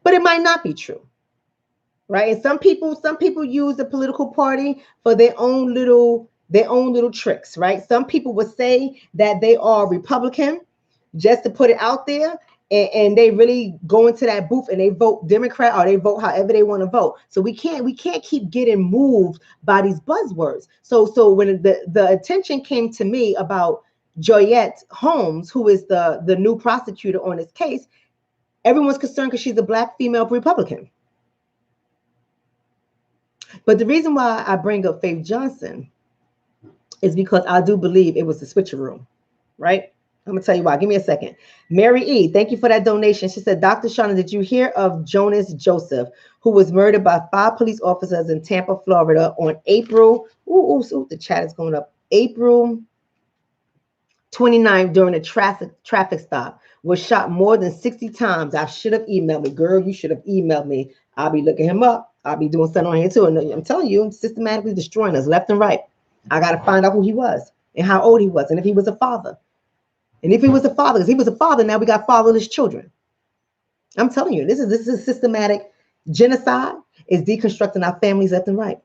but it might not be true. Right? And some people use the political party for their own little tricks, right? Some people would say that they are Republican just to put it out there, and they really go into that booth and they vote Democrat, or they vote however they want to vote. So we can't keep getting moved by these buzzwords. So when the attention came to me about Joyette Holmes, who is the new prosecutor on this case, everyone's concerned because she's a Black female Republican. But the reason why I bring up Faith Johnson is because I do believe it was the switcheroo, right? I'm gonna tell you why. Give me a second. Mary E, thank you for that donation. She said, Dr. Shonna, did you hear of Jonas Joseph, who was murdered by 5 police officers in Tampa, Florida on April, the chat is going up, April 29th during a traffic stop, was shot more than 60 times. I should have emailed me. Girl, you should have emailed me. I'll be looking him up. I'll be doing something on here too. And I'm telling you, systematically destroying us left and right. I got to find out who he was and how old he was and if he was a father. And if he was a father, because he was a father, now we got fatherless children. I'm telling you, this is systematic genocide. Is deconstructing our families left and right.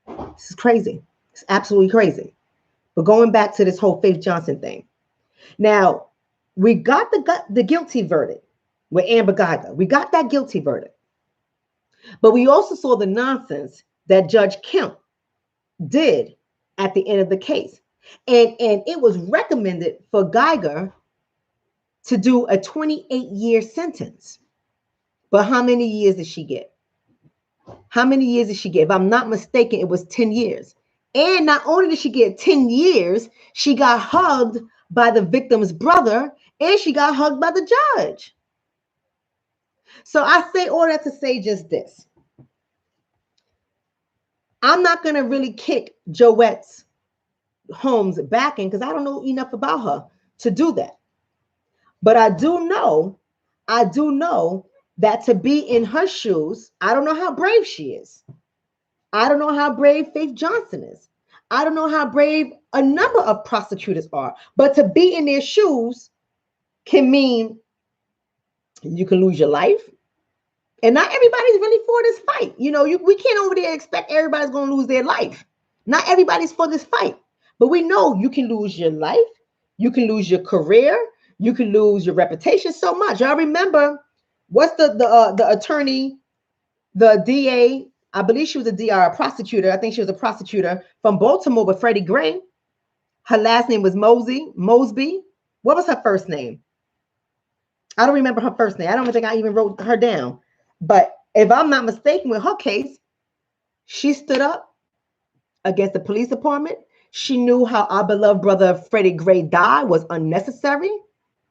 This is crazy. It's absolutely crazy. But going back to this whole Faith Johnson thing. Now, we got the guilty verdict with Amber Guyger. We got that guilty verdict. But we also saw the nonsense that Judge Kemp did at the end of the case. And it was recommended for Guyger to do a 28-year sentence. But how many years did she get? How many years did she get? If I'm not mistaken, it was 10 years. And not only did she get 10 years, she got hugged by the victim's brother, and she got hugged by the judge. So I say all that to say just this. I'm not going to really kick Joyette Holmes back in because I don't know enough about her to do that. But I do know that to be in her shoes, I don't know how brave she is. I don't know how brave Faith Johnson is. I don't know how brave a number of prosecutors are. But to be in their shoes can mean you can lose your life. And not everybody's really for this fight. You know, we can't over there expect everybody's going to lose their life. Not everybody's for this fight. But we know you can lose your life. You can lose your career. You can lose your reputation so much. Y'all remember, what's the attorney, the DA, I believe she was a prosecutor. I think she was a prosecutor from Baltimore with Freddie Gray. Her last name was Mosby. What was her first name? I don't remember her first name. I don't think I even wrote her down. But if I'm not mistaken with her case, she stood up against the police department. She knew how our beloved brother Freddie Gray died was unnecessary,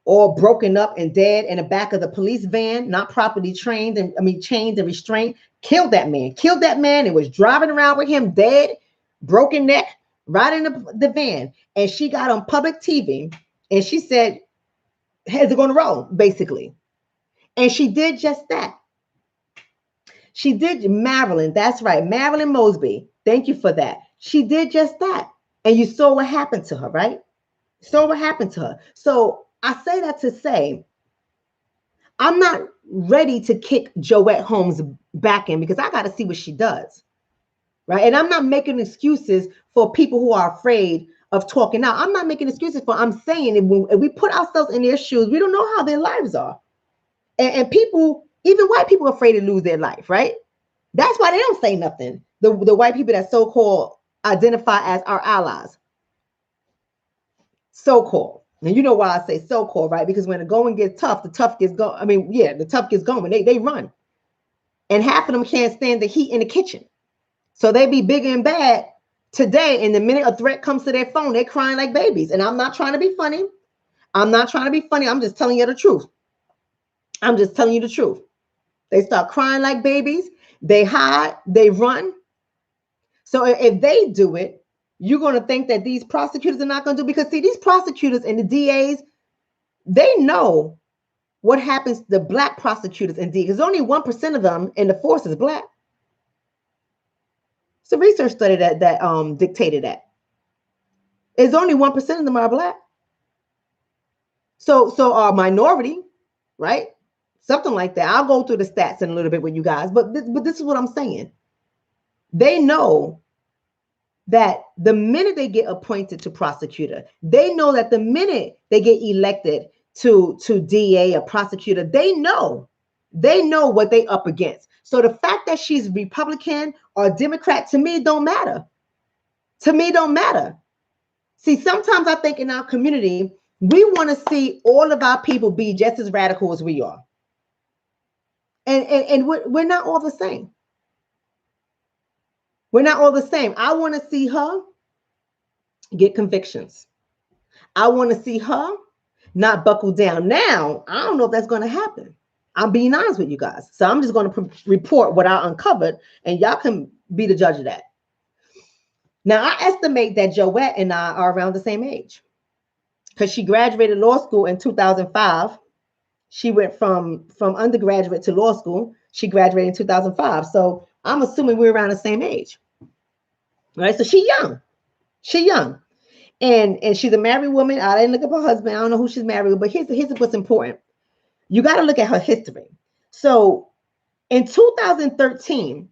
or broken up and dead in the back of the police van, not properly chained and restrained. Killed that man and was driving around with him dead, broken neck, right in the van. And she got on public TV and she said, heads are going to roll, basically. And she did just that. She did, Marilyn, that's right, Marilyn Mosby. Thank you for that. She did just that. And you saw what happened to her, right? Saw what happened to her. So I say that to say, I'm not ready to kick Joyette Holmes back in because I got to see what she does, right? And I'm not making excuses for people who are afraid of talking out. I'm not making excuses for, I'm saying if we put ourselves in their shoes, we don't know how their lives are. And people, even white people are afraid to lose their life, right? That's why they don't say nothing. The white people that so-called identify as our allies. So-called. And you know why I say so-called, right? Because when the going gets tough, the tough gets going. I mean, yeah, the tough gets going. They run. And half of them can't stand the heat in the kitchen. So they be big and bad today, and the minute a threat comes to their phone, they're crying like babies. And I'm not trying to be funny. I'm not trying to be funny. I'm just telling you the truth. I'm just telling you the truth. They start crying like babies. They hide. They run. So if they do it, you're going to think that these prosecutors are not going to do, because see, these prosecutors and the DAs, they know what happens to the black prosecutors and DAs, because only 1% of them in the force is black. It's a research study that dictated that. It's only 1% of them are black. So our minority, right? Something like that. I'll go through the stats in a little bit with you guys, but this is what I'm saying. They know that the minute they get appointed to prosecutor, they know that the minute they get elected to DA or prosecutor, they know what they up against. So the fact that she's Republican or Democrat, to me, don't matter. To me, don't matter. See, sometimes I think in our community, we want to see all of our people be just as radical as we are. And we're not all the same. We're not all the same. I want to see her get convictions. I want to see her not buckle down. Now, I don't know if that's going to happen. I'm being honest with you guys. So I'm just going to report what I uncovered, and y'all can be the judge of that. Now, I estimate that Joette and I are around the same age, because she graduated law school in 2005. She went from undergraduate to law school. She graduated in 2005. So I'm assuming we're around the same age. Right? So she's young. She's young. And she's a married woman. I didn't look up her husband. I don't know who she's married with, but here's what's important. You got to look at her history. So in 2013,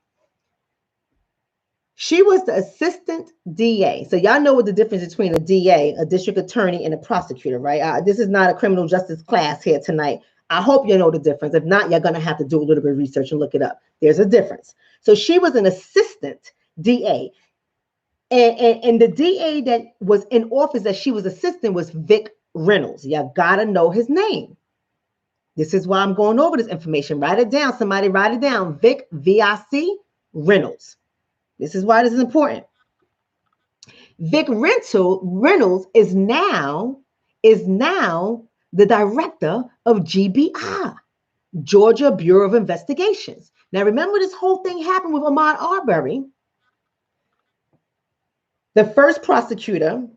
she was the assistant DA. So y'all know what the difference between a DA, a district attorney, and a prosecutor, right? This is not a criminal justice class here tonight. I hope you know the difference. If not, you're going to have to do a little bit of research and look it up. There's a difference. So she was an assistant DA. And the DA that was in office that she was assistant was Vic Reynolds. You got to know his name. This is why I'm going over this information. Write it down. Somebody write it down. Vic, V-I-C, Reynolds. This is why this is important. Vic Reynolds is now the director of GBI, Georgia Bureau of Investigations. Now, remember, this whole thing happened with Ahmaud Arbery. The first prosecutor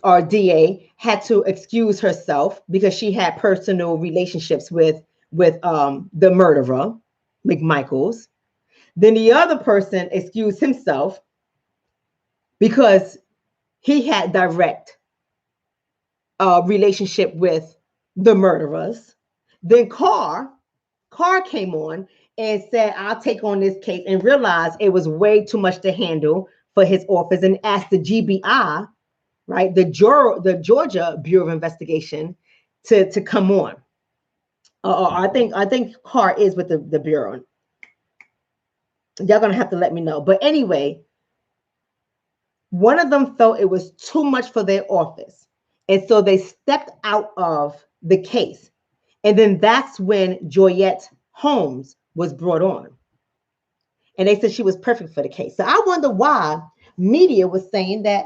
or DA had to excuse herself because she had personal relationships with the murderer, McMichaels. Then the other person excused himself because he had direct relationship with the murderers. Then Carr came on and said, I'll take on this case, and realized it was way too much to handle for his office, and asked the GBI, right, the Georgia Bureau of Investigation, to come on. I think Carr is with the Bureau. Y'all gonna have to let me know. But anyway, one of them felt it was too much for their office, and so they stepped out of the case. And then that's when Joyette Holmes was brought on. And they said she was perfect for the case. So I wonder why media was saying that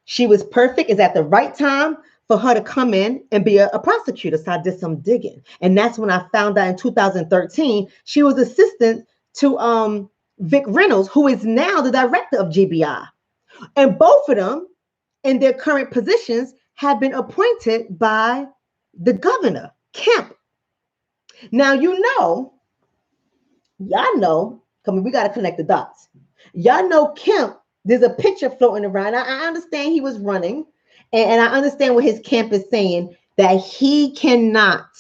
she was perfect, is at the right time for her to come in and be a prosecutor. So I did some digging. And that's when I found out in 2013, she was assistant to Vic Reynolds, who is now the director of GBI. And both of them in their current positions have been appointed by the governor, Kemp. Now, y'all know, we got to connect the dots. Y'all know Kemp, there's a picture floating around. I understand he was running, and I understand what his camp is saying, that he cannot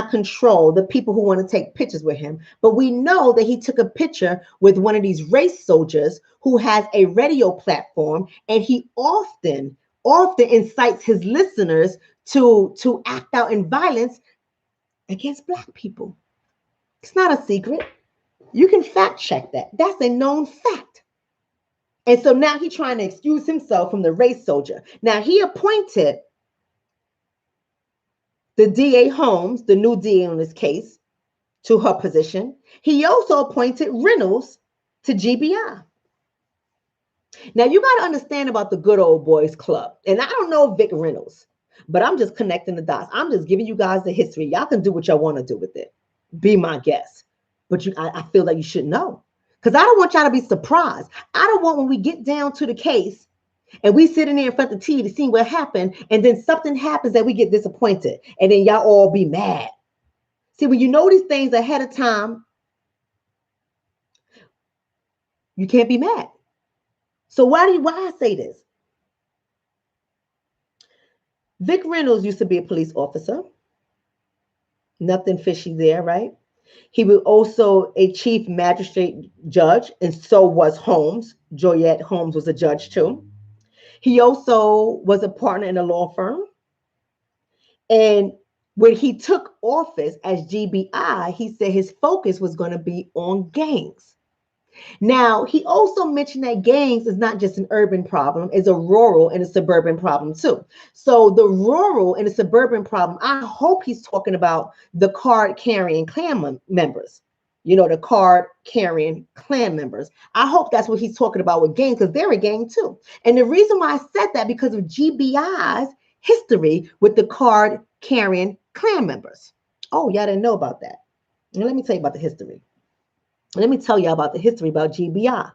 control the people who want to take pictures with him. But we know that he took a picture with one of these race soldiers who has a radio platform, and he often incites his listeners to act out in violence against Black people. It's not a secret. You can fact check that. That's a known fact. And so now he's trying to excuse himself from the race soldier. Now he appointed the DA Holmes, the new DA on this case, to her position. He also appointed Reynolds to GBI. Now, you got to understand about the Good Old Boys Club. And I don't know Vic Reynolds, but I'm just connecting the dots. I'm just giving you guys the history. Y'all can do what y'all want to do with it. Be my guest. But I feel like you should know. Because I don't want y'all to be surprised. I don't want when we get down to the case and we sitting there in front of the TV to see what happened, and then something happens that we get disappointed, and then y'all all be mad. See, when you know these things ahead of time, you can't be mad. So why I say this? Vic Reynolds used to be a police officer. Nothing fishy there, right? He was also a chief magistrate judge, and so was Holmes. Joyette Holmes was a judge too. He also was a partner in a law firm. And when he took office as GBI, he said his focus was going to be on gangs. Now, he also mentioned that gangs is not just an urban problem, it's a rural and a suburban problem too. So the rural and the suburban problem, I hope he's talking about the card-carrying Klan members. You know, the card-carrying Klan members. I hope that's what he's talking about with gangs, because they're a gang too. And the reason why I said that, because of GBI's history with the card-carrying Klan members. Oh, y'all didn't know about that. Now, let me tell you about the history. Let me tell you about the history about GBI.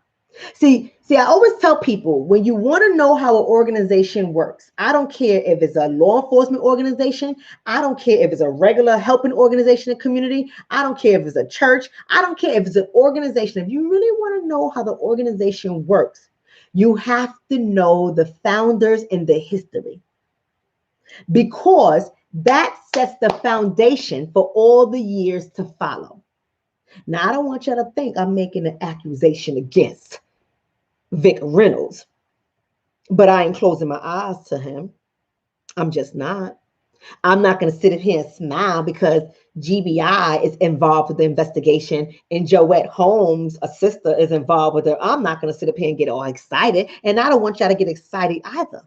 See, I always tell people, when you want to know how an organization works, I don't care if it's a law enforcement organization, I don't care if it's a regular helping organization in the community, I don't care if it's a church, I don't care if it's an organization. If you really want to know how the organization works, you have to know the founders and the history, because that sets the foundation for all the years to follow. Now, I don't want y'all to think I'm making an accusation against Vic Reynolds, but I ain't closing my eyes to him. I'm just not. I'm not going to sit here and smile because GBI is involved with the investigation and Joette Holmes, a sister, is involved with it. I'm not going to sit up here and get all excited. And I don't want y'all to get excited either.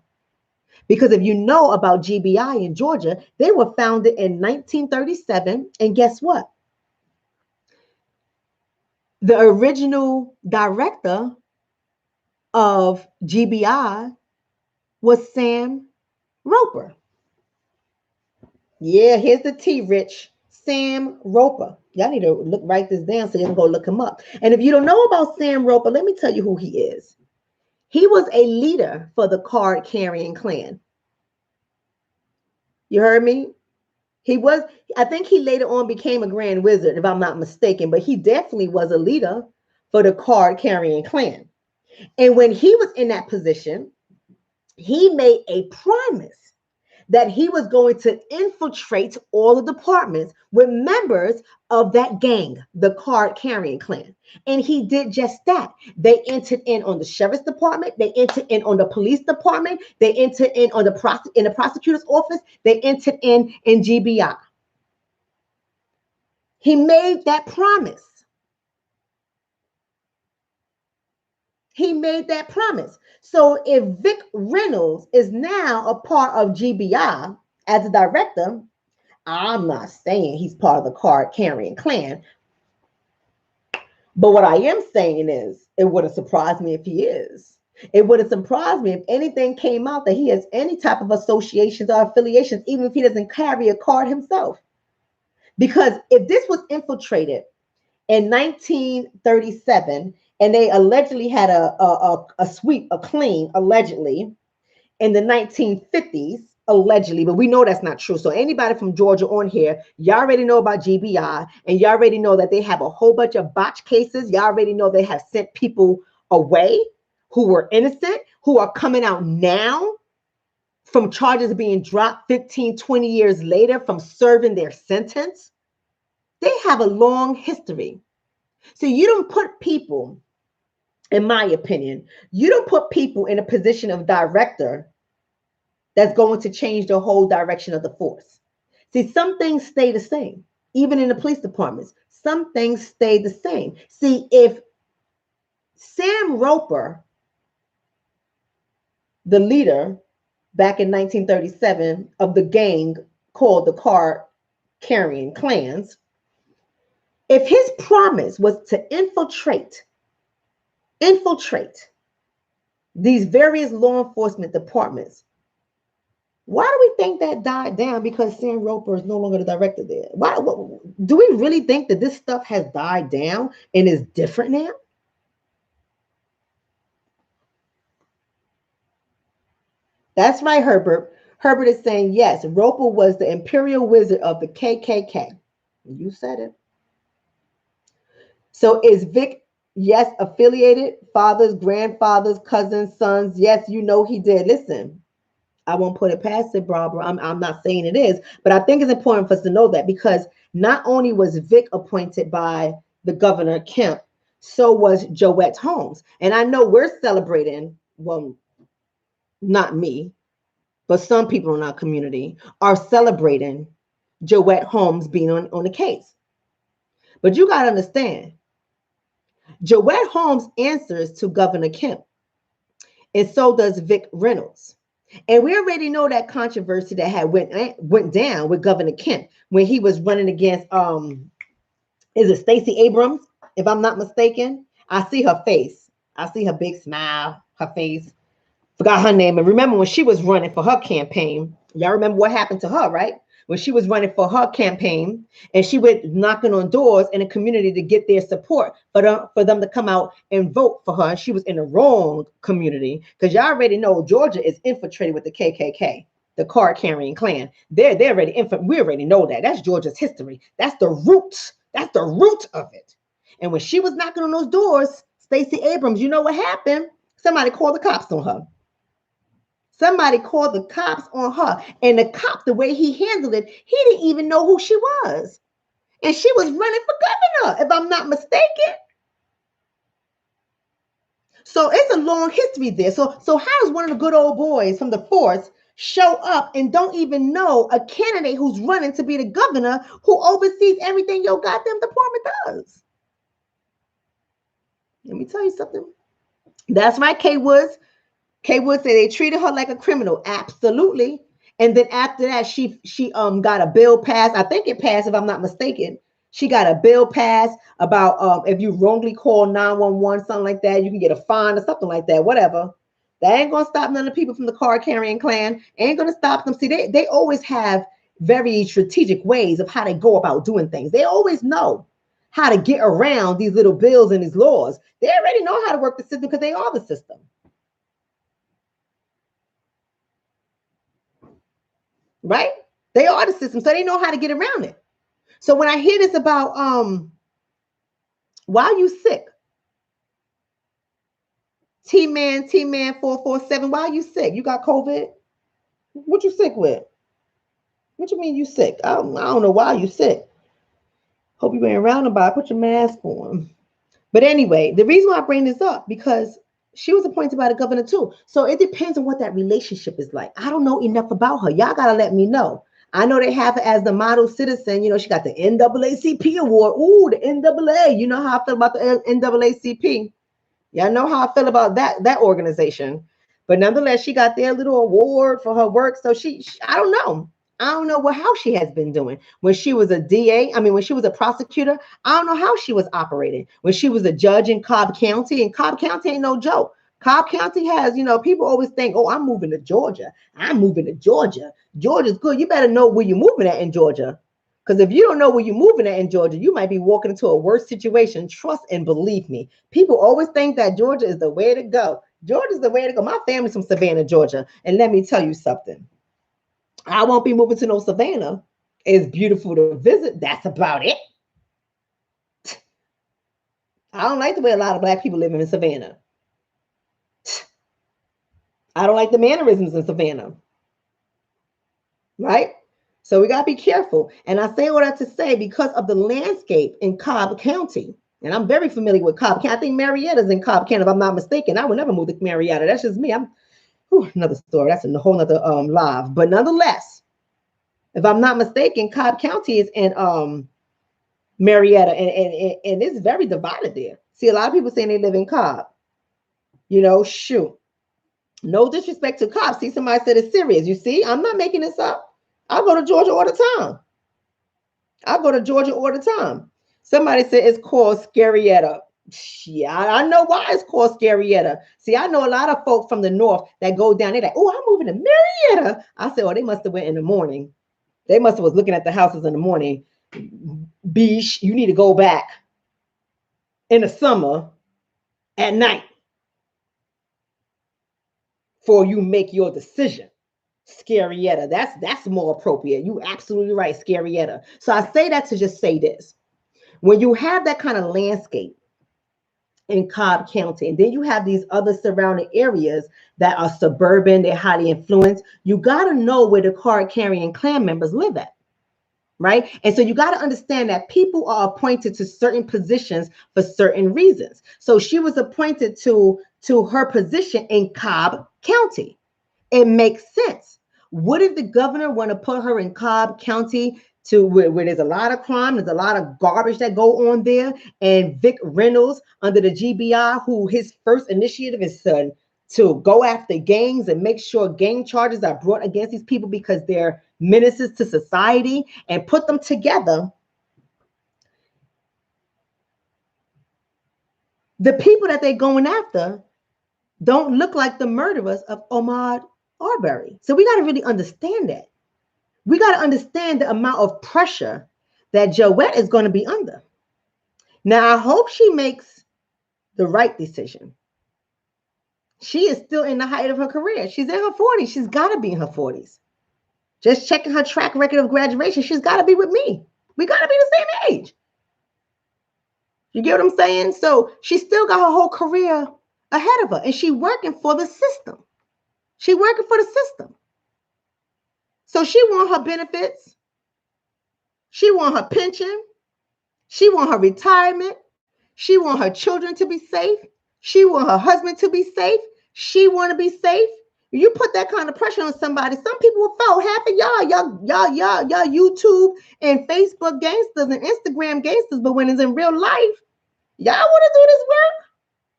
Because if you know about GBI in Georgia, they were founded in 1937. And guess what? The original director of GBI was Sam Roper. Yeah, here's the T, Rich. Sam Roper. Y'all need to write this down so you can go look him up. And if you don't know about Sam Roper, let me tell you who he is. He was a leader for the card-carrying Klan. You heard me? I think he later on became a Grand Wizard, if I'm not mistaken, but he definitely was a leader for the card-carrying Klan. And when he was in that position, he made a promise that he was going to infiltrate all the departments with members of that gang, the card-carrying Klan. And he did just that. They entered in on the sheriff's department. They entered in on the police department. They entered in on in the prosecutor's office. They entered in GBI. He made that promise. He made that promise. So if Vic Reynolds is now a part of GBI as a director, I'm not saying he's part of the card-carrying Klan. But what I am saying is, it wouldn't surprise me if he is. It wouldn't surprise me if anything came out that he has any type of associations or affiliations, even if he doesn't carry a card himself. Because if this was infiltrated in 1937, and they allegedly had a sweep, a clean, allegedly, in the 1950s, allegedly, but we know that's not true. So anybody from Georgia on here, y'all already know about GBI, and y'all already know that they have a whole bunch of botch cases. Y'all already know they have sent people away who were innocent, who are coming out now from charges being dropped 15, 20 years later from serving their sentence. They have a long history. So you don't put people, in my opinion, you don't put people in a position of director that's going to change the whole direction of the force. See, some things stay the same, even in the police departments. Some things stay the same. See, if Sam Roper, the leader back in 1937 of the gang called the card-carrying Klans, if his promise was to infiltrate infiltrate these various law enforcement departments. Why do we think that died down? Because Sam Roper is no longer the director there. Why? Do we really think that this stuff has died down and is different now? That's right, Herbert. Herbert is saying, yes, Roper was the imperial wizard of the KKK. You said it. So is Vic, yes, affiliated? Fathers, grandfathers, cousins, sons. Yes, you know he did. Listen, I won't put it past it, Barbara. I'm not saying it is, but I think it's important for us to know that, because not only was Vic appointed by the governor Kemp, so was Joette Holmes. And I know we're celebrating, well, not me, but some people in our community are celebrating Joette Holmes being on the case. But you got to understand, Joette Holmes answers to Governor Kemp, and so does Vic Reynolds. And we already know that controversy that had went down with Governor Kemp when he was running against is it Stacey Abrams, if I'm not mistaken. I see her face. I see her big smile, her face. Forgot her name. And remember when she was running for her campaign, y'all remember what happened to her, right? When she was running for her campaign and she went knocking on doors in the community to get their support for them to come out and vote for her. She was in the wrong community, because y'all already know Georgia is infiltrated with the KKK, the card carrying clan. They're already we already know that. That's Georgia's history. That's the roots. That's the root of it. And when she was knocking on those doors, Stacey Abrams, you know what happened? Somebody called the cops on her. Somebody called the cops on her. And the cop, the way he handled it, he didn't even know who she was. And she was running for governor, if I'm not mistaken. So it's a long history there. So how does one of the good old boys from the force show up and don't even know a candidate who's running to be the governor, who oversees everything your goddamn department does? Let me tell you something. That's right, Kay Woods. Kay Woods said they treated her like a criminal. Absolutely. And then after that, she got a bill passed. I think it passed, if I'm not mistaken. She got a bill passed about if you wrongly call 911, something like that, you can get a fine or something like that, whatever. That ain't going to stop none of the people from the card carrying clan. Ain't going to stop them. See, they always have very strategic ways of how they go about doing things. They always know how to get around these little bills and these laws. They already know how to work the system because they are the system. Right? They are the system, so they know how to get around it. So when I hear this about why are you sick? T-Man 447, why are you sick? You got COVID? What you sick with? What you mean you sick? I don't know why you sick. Hope you ain't roundabout. Put your mask on. But anyway, the reason why I bring this up, because she was appointed by the governor too. So it depends on what that relationship is like. I don't know enough about her. Y'all got to let me know. I know they have her as the model citizen. You know, she got the NAACP award. Ooh, the NAA. You know how I feel about the NAACP. Y'all know how I feel about that organization. But nonetheless, she got their little award for her work. So she I don't know. I don't know how she has been doing. When she was a DA, when she was a prosecutor, I don't know how she was operating. When she was a judge in Cobb County, and Cobb County ain't no joke. Cobb County has, people always think, oh, I'm moving to Georgia. I'm moving to Georgia. Georgia's good. You better know where you're moving at in Georgia. Because if you don't know where you're moving at in Georgia, you might be walking into a worse situation. Trust and believe me. People always think that Georgia is the way to go. Georgia's the way to go. My family's from Savannah, Georgia. And let me tell you something. I won't be moving to no Savannah. It's beautiful to visit. That's about it. I don't like the way a lot of Black people live in Savannah. I don't like the mannerisms in Savannah. Right? So we got to be careful. And I say all that to say, because of the landscape in Cobb County, and I'm very familiar with Cobb County. I think Marietta's in Cobb County, if I'm not mistaken. I would never move to Marietta. That's just me. Another story. That's a whole nother live. But nonetheless, if I'm not mistaken, Cobb County is in Marietta, and it's very divided there. See, a lot of people saying they live in Cobb. Shoot. No disrespect to Cobb. See, somebody said it's serious. You see, I'm not making this up. I go to Georgia all the time. Somebody said it's called Scarietta. Yeah, I know why it's called Scarietta. See, I know a lot of folks from the north that go down. They're like, oh, I'm moving to Marietta. I said, oh, they must have went in the morning. They must have was looking at the houses in the morning. Beesh, you need to go back in the summer at night before you make your decision. Scarietta. That's more appropriate. You absolutely right, Scarietta. So I say that to just say this. When you have that kind of landscape in Cobb County, and then you have these other surrounding areas that are suburban, they're highly influenced, you got to know where the card carrying clan members live at. Right. And so you got to understand that people are appointed to certain positions for certain reasons. So she was appointed to her position in Cobb County. It makes sense. What if the governor want to put her in Cobb County to where there's a lot of crime, there's a lot of garbage that go on there, and Vic Reynolds under the GBI, who his first initiative is to go after gangs and make sure gang charges are brought against these people because they're menaces to society, and put them together. The people that they're going after don't look like the murderers of Ahmaud Arbery. So we got to really understand that. We got to understand the amount of pressure that Joette is going to be under. Now, I hope she makes the right decision. She is still in the height of her career. She's in her 40s. She's got to be in her 40s. Just checking her track record of graduation, she's got to be with me. We got to be the same age. You get what I'm saying? So she still got her whole career ahead of her, and she's working for the system. She's working for the system. So she want her benefits. She want her pension. She want her retirement. She want her children to be safe. She want her husband to be safe. She want to be safe. You put that kind of pressure on somebody, some people will fall. Half of y'all YouTube and Facebook gangsters and Instagram gangsters, but when it's in real life, y'all want to do this work?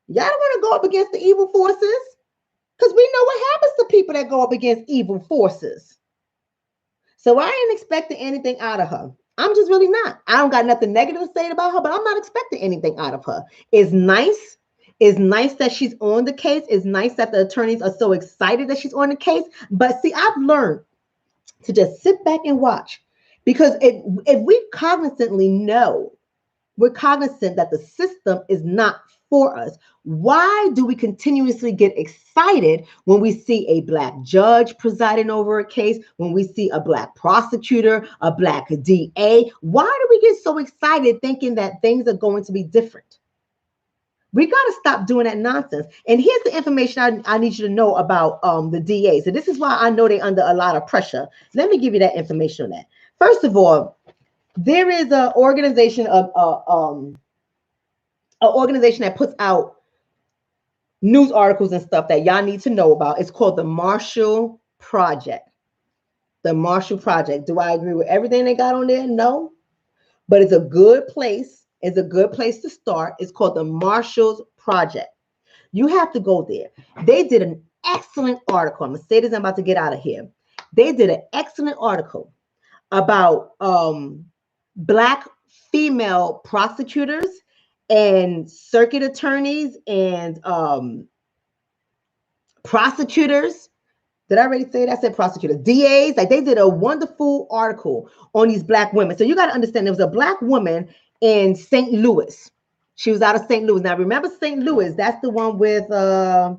Y'all don't want to go up against the evil forces? Because we know what happens to people that go up against evil forces. So I ain't expecting anything out of her. I'm just really not. I don't got nothing negative to say about her, but I'm not expecting anything out of her. It's nice. It's nice that she's on the case. It's nice that the attorneys are so excited that she's on the case. But see, I've learned to just sit back and watch, because if we cognizantly know, we're cognizant that the system is not for us, why do we continuously get excited when we see a Black judge presiding over a case, when we see a Black prosecutor, a Black DA? Why do we get so excited thinking that things are going to be different? We got to stop doing that nonsense. And here's the information I need you to know about the DAs. And this is why I know they're under a lot of pressure. Let me give you that information on that. First of all, there is an organization that puts out news articles and stuff that y'all need to know about. It's called the Marshall Project. The Marshall Project. Do I agree with everything they got on there? No. But it's a good place. It's a good place to start. It's called the Marshall Project. You have to go there. They did an excellent article. I'm going to say this, I'm about to get out of here. They did an excellent article about Black female prosecutors and circuit attorneys and prosecutors. Did I already say that? I said prosecutors, DAs. Like, they did a wonderful article on these Black women. So you got to understand, there was a Black woman in St. Louis. She was out of St. Louis. Now, remember St. Louis? That's the one with, so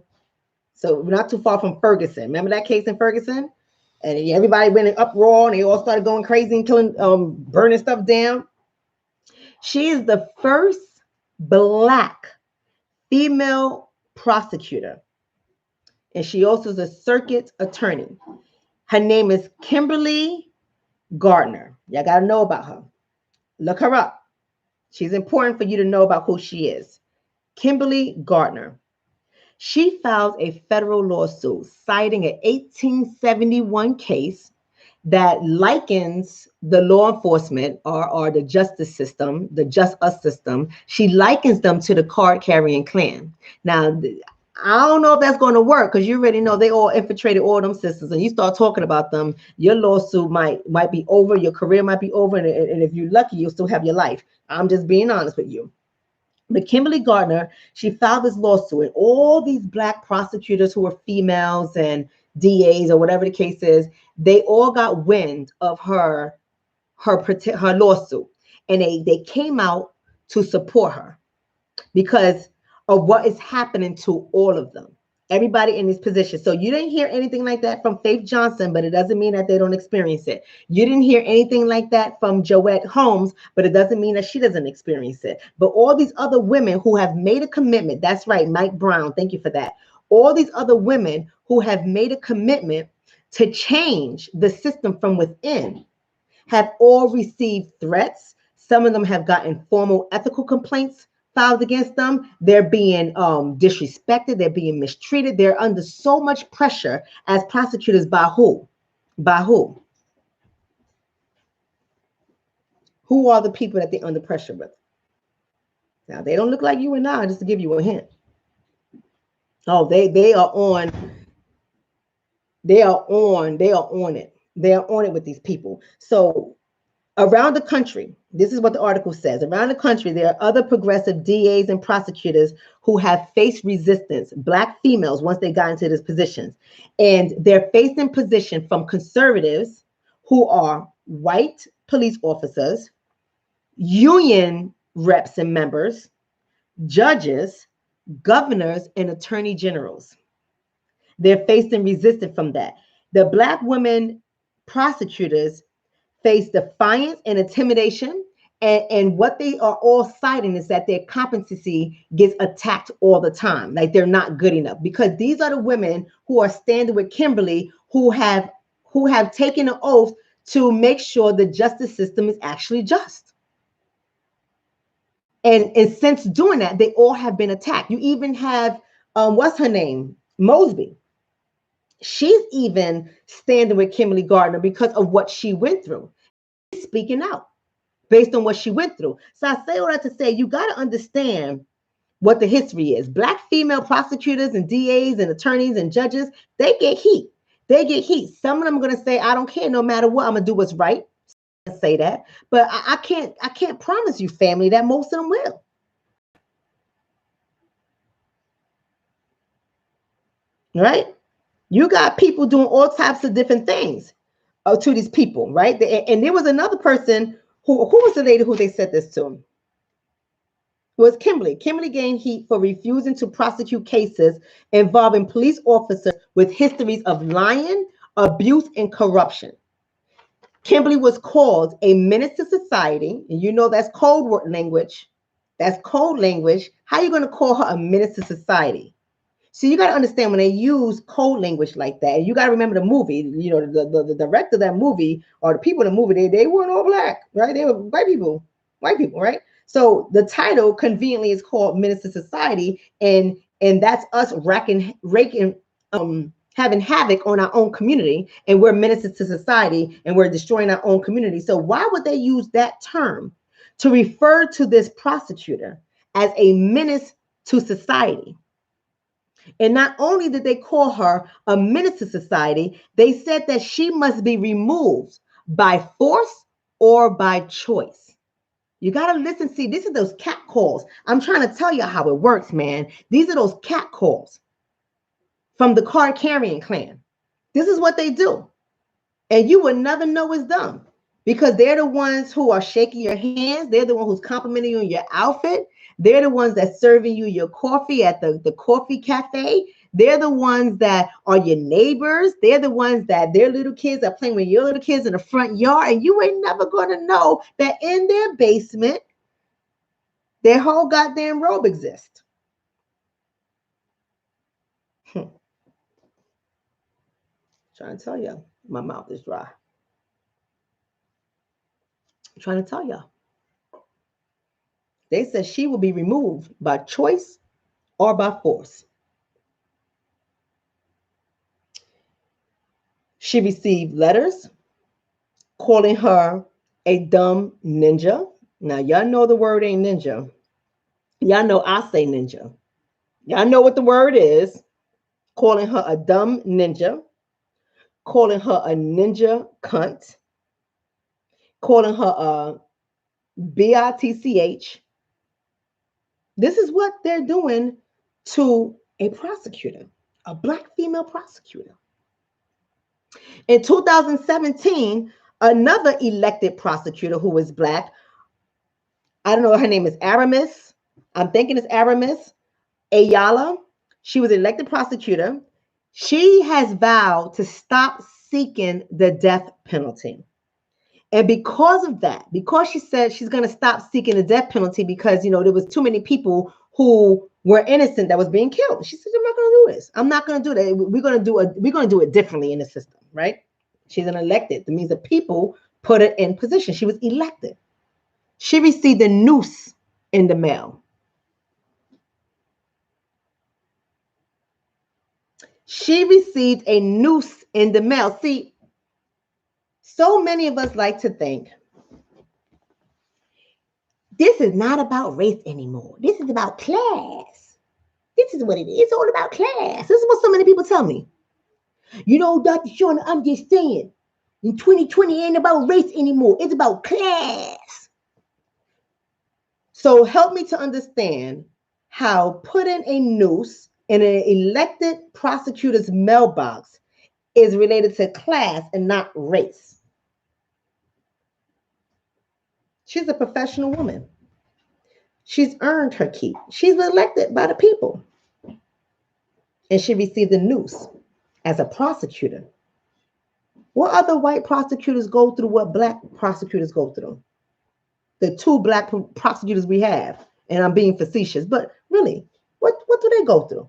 not too far from Ferguson. Remember that case in Ferguson? And everybody went in uproar and they all started going crazy and killing, burning stuff down. She is the first Black female prosecutor. And she also is a circuit attorney. Her name is Kimberly Gardner. Y'all got to know about her. Look her up. She's important for you to know about who she is. Kimberly Gardner. She filed a federal lawsuit citing an 1871 case that likens the law enforcement or the justice system, the just us system. She likens them to the card-carrying clan. Now, I don't know if that's going to work, because you already know they all infiltrated all them systems, and you start talking about them, your lawsuit might be over, your career might be over, and if you're lucky, you'll still have your life. I'm just being honest with you. But Kimberly Gardner, she filed this lawsuit, and all these Black prosecutors who were females and DAs or whatever the case is, they all got wind of her lawsuit, and they came out to support her because of what is happening to all of them. Everybody in this position. So you didn't hear anything like that from Faith Johnson, but it doesn't mean that they don't experience it. You didn't hear anything like that from Joette Holmes, but it doesn't mean that she doesn't experience it. But all these other women who have made a commitment, that's right, Mike Brown, thank you for that. All these other women who have made a commitment to change the system from within have all received threats. Some of them have gotten formal ethical complaints filed against them. They're being disrespected. They're being mistreated. They're under so much pressure as prosecutors by who? By who? Who are the people that they're under pressure with? Now, they don't look like you and I, just to give you a hint. Oh, they are on it. They are on it with these people. So around the country, this is what the article says. Around the country, there are other progressive DAs and prosecutors who have faced resistance, Black females, once they got into these positions. And they're faced in position from conservatives who are white police officers, union reps and members, judges, governors, and attorney generals. They're faced in resistance from that. The Black women prosecutors face defiance and intimidation. And what they are all citing is that their competency gets attacked all the time. Like they're not good enough, because these are the women who are standing with Kimberly, who have taken an oath to make sure the justice system is actually just. And since doing that, they all have been attacked. You even have, what's her name? Mosby. She's even standing with Kimberly Gardner because of what she went through. She's speaking out based on what she went through. So I say all that to say, you got to understand what the history is. Black female prosecutors and DAs and attorneys and judges, they get heat. They get heat. Some of them are going to say, I don't care, no matter what, I'm going to do what's right. Say that, but I can't promise you, family, that most of them will. Right? You got people doing all types of different things to these people, right? And there was another person who was the lady who they said this to? It was Kimberly. Kimberly gained heat for refusing to prosecute cases involving police officers with histories of lying, abuse, and corruption. Kimberly was called a menace to society, and you know that's code word language. That's code language. How are you going to call her a menace to society? So you got to understand, when they use code language like that, you got to remember the movie. You know, the director of that movie, or the people in the movie, they weren't all Black, right? They were white people, right? So the title conveniently is called Menace to Society, and that's us raking, having havoc on our own community, and we're menaces to society, and we're destroying our own community. So why would they use that term to refer to this prosecutor as a menace to society? And not only did they call her a menace to society, they said that she must be removed by force or by choice. You got to listen. See, these are those cat calls. I'm trying to tell you how it works, man. These are those cat calls from the card carrying clan. This is what they do. And you would never know it's them, because they're the ones who are shaking your hands. They're the one who's complimenting you on your outfit. They're the ones that's serving you your coffee at the coffee cafe. They're the ones that are your neighbors. They're the ones that their little kids are playing with your little kids in the front yard. And you ain't never going to know that in their basement, their whole goddamn robe exists. Trying to tell you, my mouth is dry. I'm trying to tell you. They said she will be removed by choice or by force. She received letters calling her a dumb ninja. Now, y'all know the word ain't ninja. Y'all know I say ninja. Y'all know what the word is. Calling her a dumb ninja. Calling her a ninja cunt. Calling her a bitch. This is what they're doing to a prosecutor, a Black female prosecutor. In 2017, another elected prosecutor who was Black, I don't know, her name is Aramis. I'm thinking it's Aramis Ayala. She was elected prosecutor. She has vowed to stop seeking the death penalty. And because of that, because she said she's going to stop seeking the death penalty because, you know, there was too many people who were innocent that was being killed. She said, I'm not going to do this. I'm not going to do that. We're going to do it differently in the system, right? She's an elected. That means the people put her in position. She was elected. She received a noose in the mail. She received a noose in the mail. See, so many of us like to think this is not about race anymore. This is about class. This is what it is. It's all about class. This is what so many people tell me. You know, Dr. Shonna, I'm just saying, in 2020, it ain't about race anymore. It's about class. So help me to understand how putting a noose in an elected prosecutor's mailbox is related to class and not race. She's a professional woman. She's earned her keep. She's elected by the people. And she received a noose as a prosecutor. What other white prosecutors go through what Black prosecutors go through? The two Black prosecutors we have, and I'm being facetious, but really, what do they go through?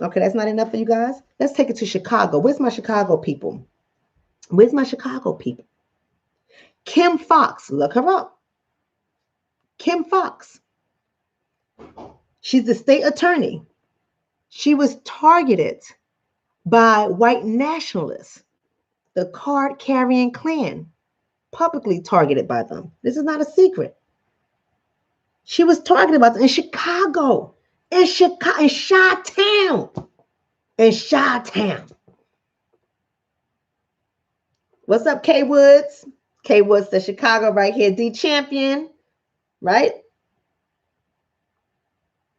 Okay, that's not enough for you guys. Let's take it to Chicago. Where's my Chicago people? Where's my Chicago people? Kim Foxx, look her up. Kim Foxx. She's the state attorney. She was targeted by white nationalists, the card-carrying Klan, publicly targeted by them. This is not a secret. She was targeted by them in Chicago, in Chi-Town, in Chi-Town. What's up, K Woods? K Woods to Chicago right here. D Champion, right?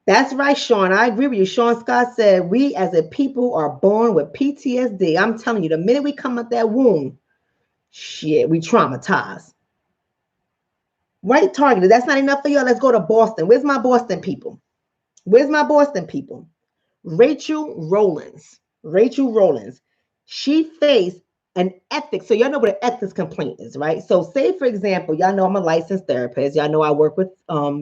That's right, Sean. I agree with you. Sean Scott said, we as a people are born with PTSD. I'm telling you, the minute we come out that womb, shit, we traumatized. Right, targeted. That's not enough for y'all. Let's go to Boston. Where's my Boston people? Where's my Boston people? Rachel Rollins. Rachel Rollins. She faced an ethics. So y'all know what an ethics complaint is, right? So say, for example, y'all know I'm a licensed therapist. Y'all know I work with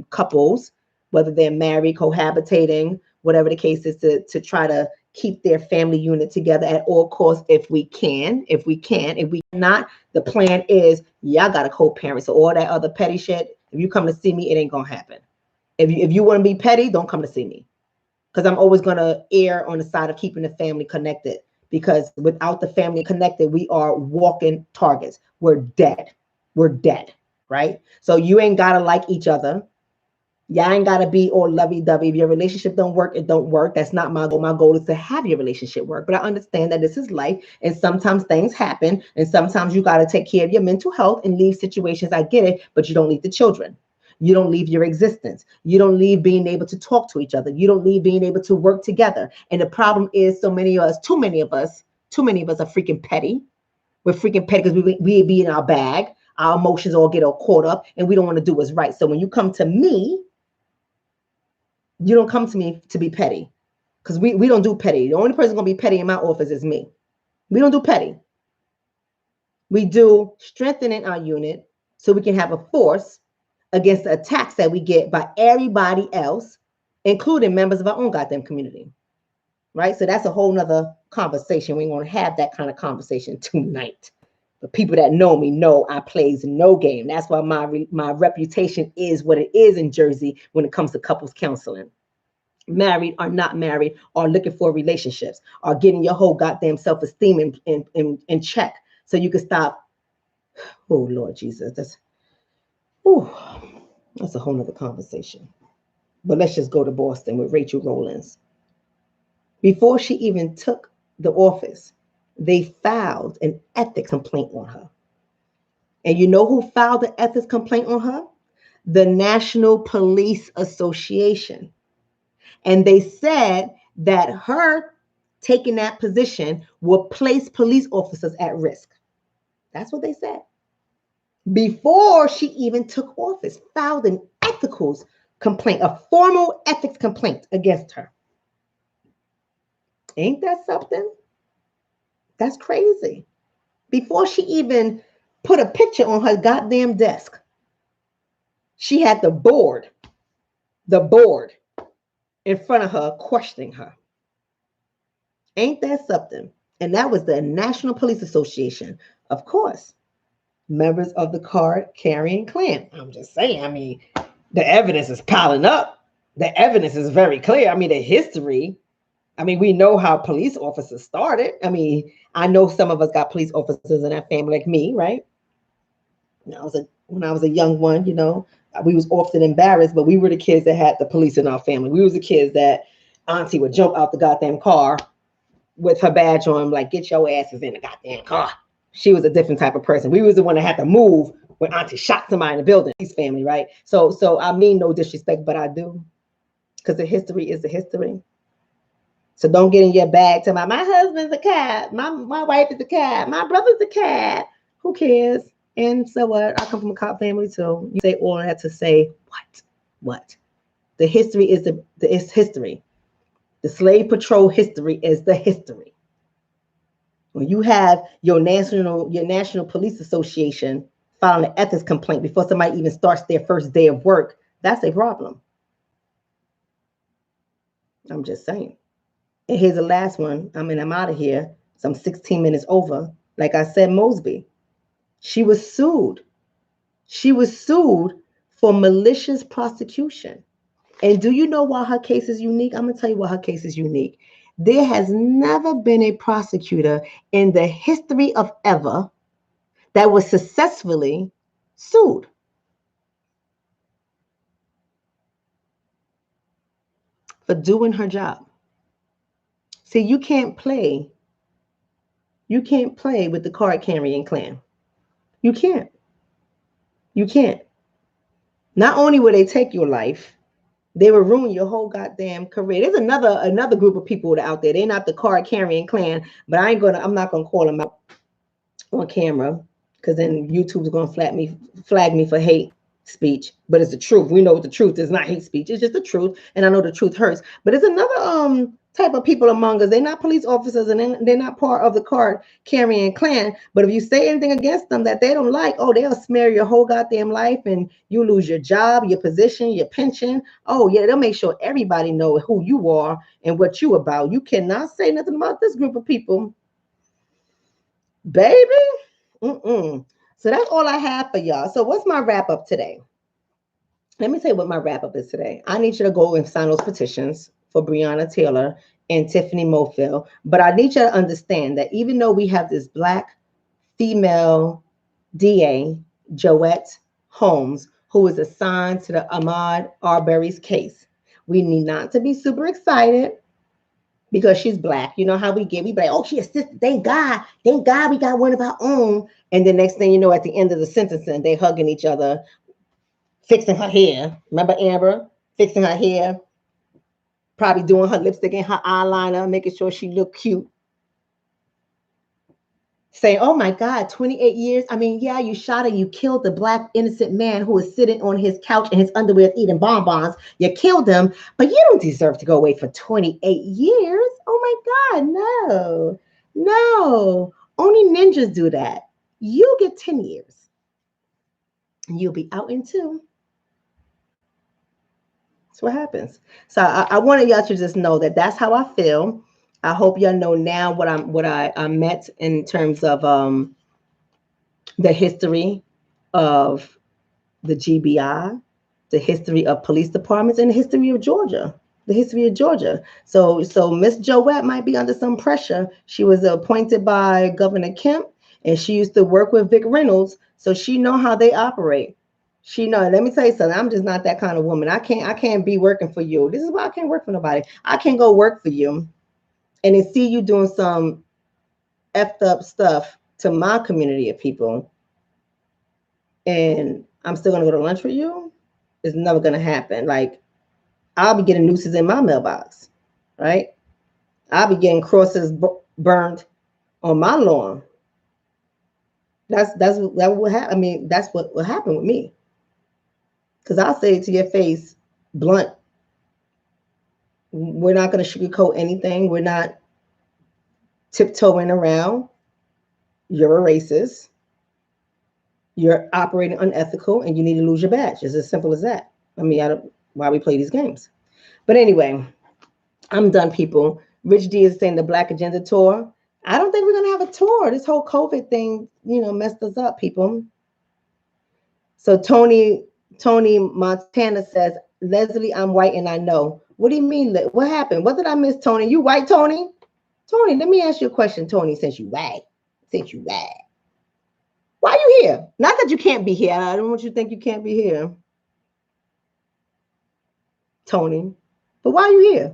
couples, whether they're married, cohabitating, whatever the case is, to try to keep their family unit together at all costs if we can. If we not, the plan is y'all got to co-parent. So all that other petty shit, if you come to see me, it ain't gonna happen. If you want to be petty, don't come to see me. Because I'm always gonna err on the side of keeping the family connected. Because without the family connected, we are walking targets. We're dead. We're dead, right? So you ain't gotta like each other. Y'all ain't gotta be all lovey-dovey. If your relationship don't work, it don't work. That's not my goal. My goal is to have your relationship work. But I understand that this is life, and sometimes things happen, and sometimes you gotta take care of your mental health and leave situations. I get it, but you don't leave the children. You don't leave your existence. You don't leave being able to talk to each other. You don't leave being able to work together. And the problem is too many of us are freaking petty. We're freaking petty because we be in our bag. Our emotions all get all caught up and we don't want to do what's right. So when you come to me, you don't come to me to be petty because we don't do petty. The only person going to be petty in my office is me. We don't do petty. We do strengthening our unit so we can have a force against the attacks that we get by everybody else, including members of our own goddamn community, right? So that's a whole nother conversation. We want to have that kind of conversation tonight. But people that know me know I plays no game. That's why my reputation is what it is in Jersey when it comes to couples counseling. Married or not married, or looking for relationships, or getting your whole goddamn self-esteem in check so you can stop. Oh, Lord Jesus, that's a whole nother conversation. But let's just go to Boston with Rachel Rollins. Before she even took the office, they filed an ethics complaint on her. And you know who filed the ethics complaint on her? the National Police Association. And they said that her taking that position will place police officers at risk. That's what they said. Before she even took office, filed an ethicals complaint, a formal ethics complaint against her. Ain't that something? That's crazy. Before she even put a picture on her goddamn desk, she had the board in front of her questioning her. Ain't that something? And that was the National Police Association, of course, members of the card-carrying clan. I'm just saying, I mean, the evidence is piling up. The evidence is very clear. I mean, the history. I mean, we know how police officers started. I mean, I know some of us got police officers in our family, like me, right? When I was a young one, you know, we was often embarrassed, but we were the kids that had the police in our family. We was the kids that auntie would jump out the goddamn car with her badge on, like, get your asses in the goddamn car. She was a different type of person. We was the one that had to move when auntie shot somebody in the building. His family, right? So I mean no disrespect, but I do, because the history is the history. So don't get in your bag to my husband's a cat, my wife is a cat, my brother's a cat. Who cares? And so what? I come from a cop family too. You say all that to say what? The history is it's history. The slave patrol history is the history. When you have your National Police Association filing an ethics complaint before somebody even starts their first day of work, that's a problem. I'm just saying. And here's the last one. I mean, I'm out of here. So I'm 16 minutes over. Like I said, Mosby. She was sued. She was sued for malicious prosecution. And do you know why her case is unique? I'm going to tell you why her case is unique. There has never been a prosecutor in the history of ever that was successfully sued. For doing her job. See, you can't play with the card-carrying clan. You can't. Not only will they take your life, they will ruin your whole goddamn career. There's another group of people out there. They're not the card-carrying clan, but I'm not gonna call them out on camera, because then YouTube's gonna flag me for hate speech. But it's the truth. We know the truth is not hate speech. It's just the truth, and I know the truth hurts. But it's another type of people among us. They're not police officers, and they're not part of the card-carrying clan. But if you say anything against them that they don't like, oh, they'll smear your whole goddamn life, and you lose your job, your position, your pension. Oh yeah, they'll make sure everybody know who you are and what you about. You cannot say nothing about this group of people, baby. So that's all I have for y'all. So what's my wrap up today? Let me tell you what my wrap up is today. I need you to go and sign those petitions for Breonna Taylor and Tiffany Mofield. But I need you to understand that even though we have this Black female DA, Joette Holmes, who is assigned to the Ahmaud Arbery's case, we need not to be super excited because she's Black. You know how we be like, oh, she assisted. Thank God we got one of our own. And the next thing you know, at the end of the sentencing, they hugging each other, fixing her hair. Remember Amber fixing her hair, probably doing her lipstick and her eyeliner, making sure she looked cute. Saying, oh my God, 28 years. I mean, yeah, you shot and you killed the Black innocent man who was sitting on his couch in his underwear eating bonbons. You killed him, but you don't deserve to go away for 28 years. Oh my God, no. Only ninjas do that. You get 10 years. And you'll be out in 2. That's what happens. So I wanted y'all to just know that that's how I feel. I hope y'all know now what I meant in terms of the history of the GBI, the history of police departments, and the history of Georgia. So Miss Joette might be under some pressure. She was appointed by Governor Kemp, and she used to work with Vic Reynolds, so she know how they operate. She know. Let me tell you something. I'm just not that kind of woman. I can't be working for you. This is why I can't work for nobody. I can't go work for you and then see you doing some effed up stuff to my community of people, and I'm still gonna go to lunch with you. It's never going to happen. Like, I'll be getting nooses in my mailbox, right? I'll be getting crosses burned on my lawn. That's that will happen. I mean, that's what will happen with me. Because I'll say it to your face, blunt. We're not going to sugarcoat anything. We're not tiptoeing around. You're a racist. You're operating unethical, and you need to lose your badge. It's as simple as that. I mean, I don't why we play these games. But anyway, I'm done, people. Rich D is saying the Black Agenda tour. I don't think we're gonna have a tour. This whole COVID thing, messed us up, people. So Tony Montana says, Leslie, I'm white and I know. What do you mean? What happened? What did I miss, Tony? You white, Tony? Tony, let me ask you a question, Tony, since you white. Why are you here? Not that you can't be here. I don't want you to think you can't be here, Tony. But why are you here?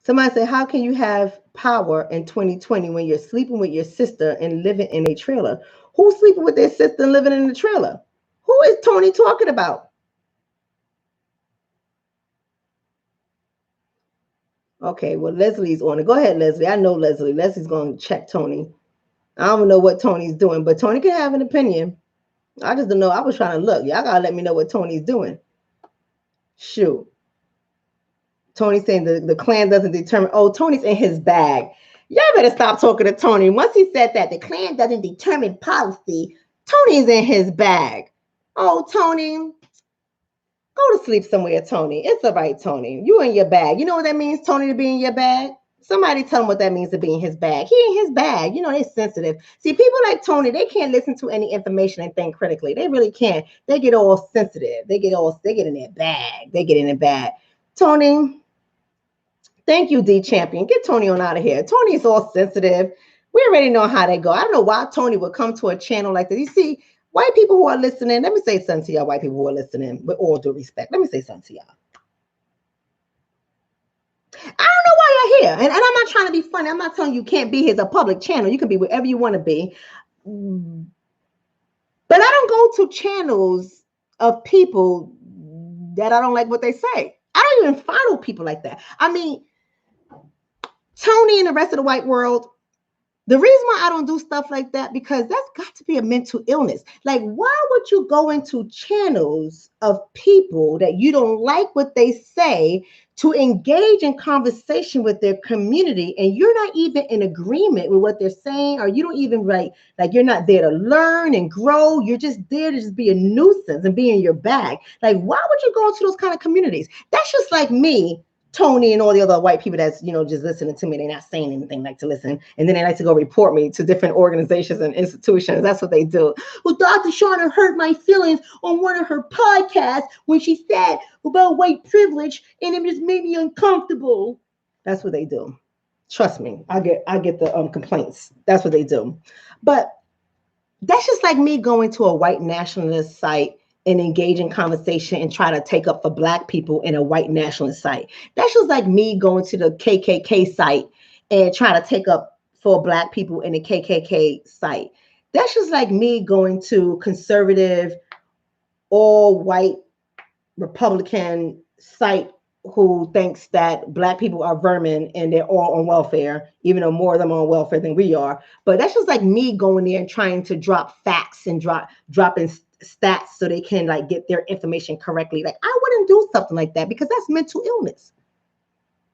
Somebody said, how can you have power in 2020 when you're sleeping with your sister and living in a trailer? Who's sleeping with their sister and living in a trailer? Who is Tony talking about? Okay, well, Leslie's on it. Go ahead, Leslie. I know Leslie. Leslie's going to check Tony. I don't know what Tony's doing, but Tony can have an opinion. I just don't know. I was trying to look. Y'all got to let me know what Tony's doing. Shoot. Tony's saying the clan doesn't determine. Oh, Tony's in his bag. Y'all better stop talking to Tony. Once he said that, the clan doesn't determine policy, Tony's in his bag. Oh, Tony, go to sleep somewhere, Tony. It's all right, Tony. You in your bag. You know what that means, Tony, to be in your bag? Somebody tell him what that means to be in his bag. He in his bag. They're sensitive. See, people like Tony, they can't listen to any information and think critically. They really can't. They get all sensitive. They get in their bag. They get in their bag. Tony, thank you, D Champion. Get Tony on out of here. Tony's all sensitive. We already know how they go. I don't know why Tony would come to a channel like this. You see, white people who are listening, let me say something to y'all, white people who are listening, with all due respect. Let me say something to y'all. I don't know why you're here. And I'm not trying to be funny. I'm not telling you can't be here. It's a public channel. You can be wherever you want to be. But I don't go to channels of people that I don't like what they say. I don't even follow people like that. I mean, Tony and the rest of the white world, the reason why I don't do stuff like that, because that's got to be a mental illness. Like, why would you go into channels of people that you don't like what they say to engage in conversation with their community, and you're not even in agreement with what they're saying, or you don't even like you're not there to learn and grow. You're just there to just be a nuisance and be in your bag. Like, why would you go into those kind of communities? That's just like me, Tony, and all the other white people that's, just listening to me. They're not saying anything, like to listen. And then they like to go report me to different organizations and institutions. That's what they do. Well, Dr. Shonna hurt my feelings on one of her podcasts when she said about white privilege, and it just made me uncomfortable. That's what they do. Trust me, I get the complaints. That's what they do. But that's just like me going to a white nationalist site and engage in conversation and try to take up for Black people in a white nationalist site. That's just like me going to the KKK site and trying to take up for Black people in a KKK site. That's just like me going to conservative, all white Republican site who thinks that Black people are vermin and they're all on welfare, even though more of them are on welfare than we are. But that's just like me going there and trying to drop facts and dropping stats so they can like get their information correctly. Like, I wouldn't do something like that, because that's mental illness.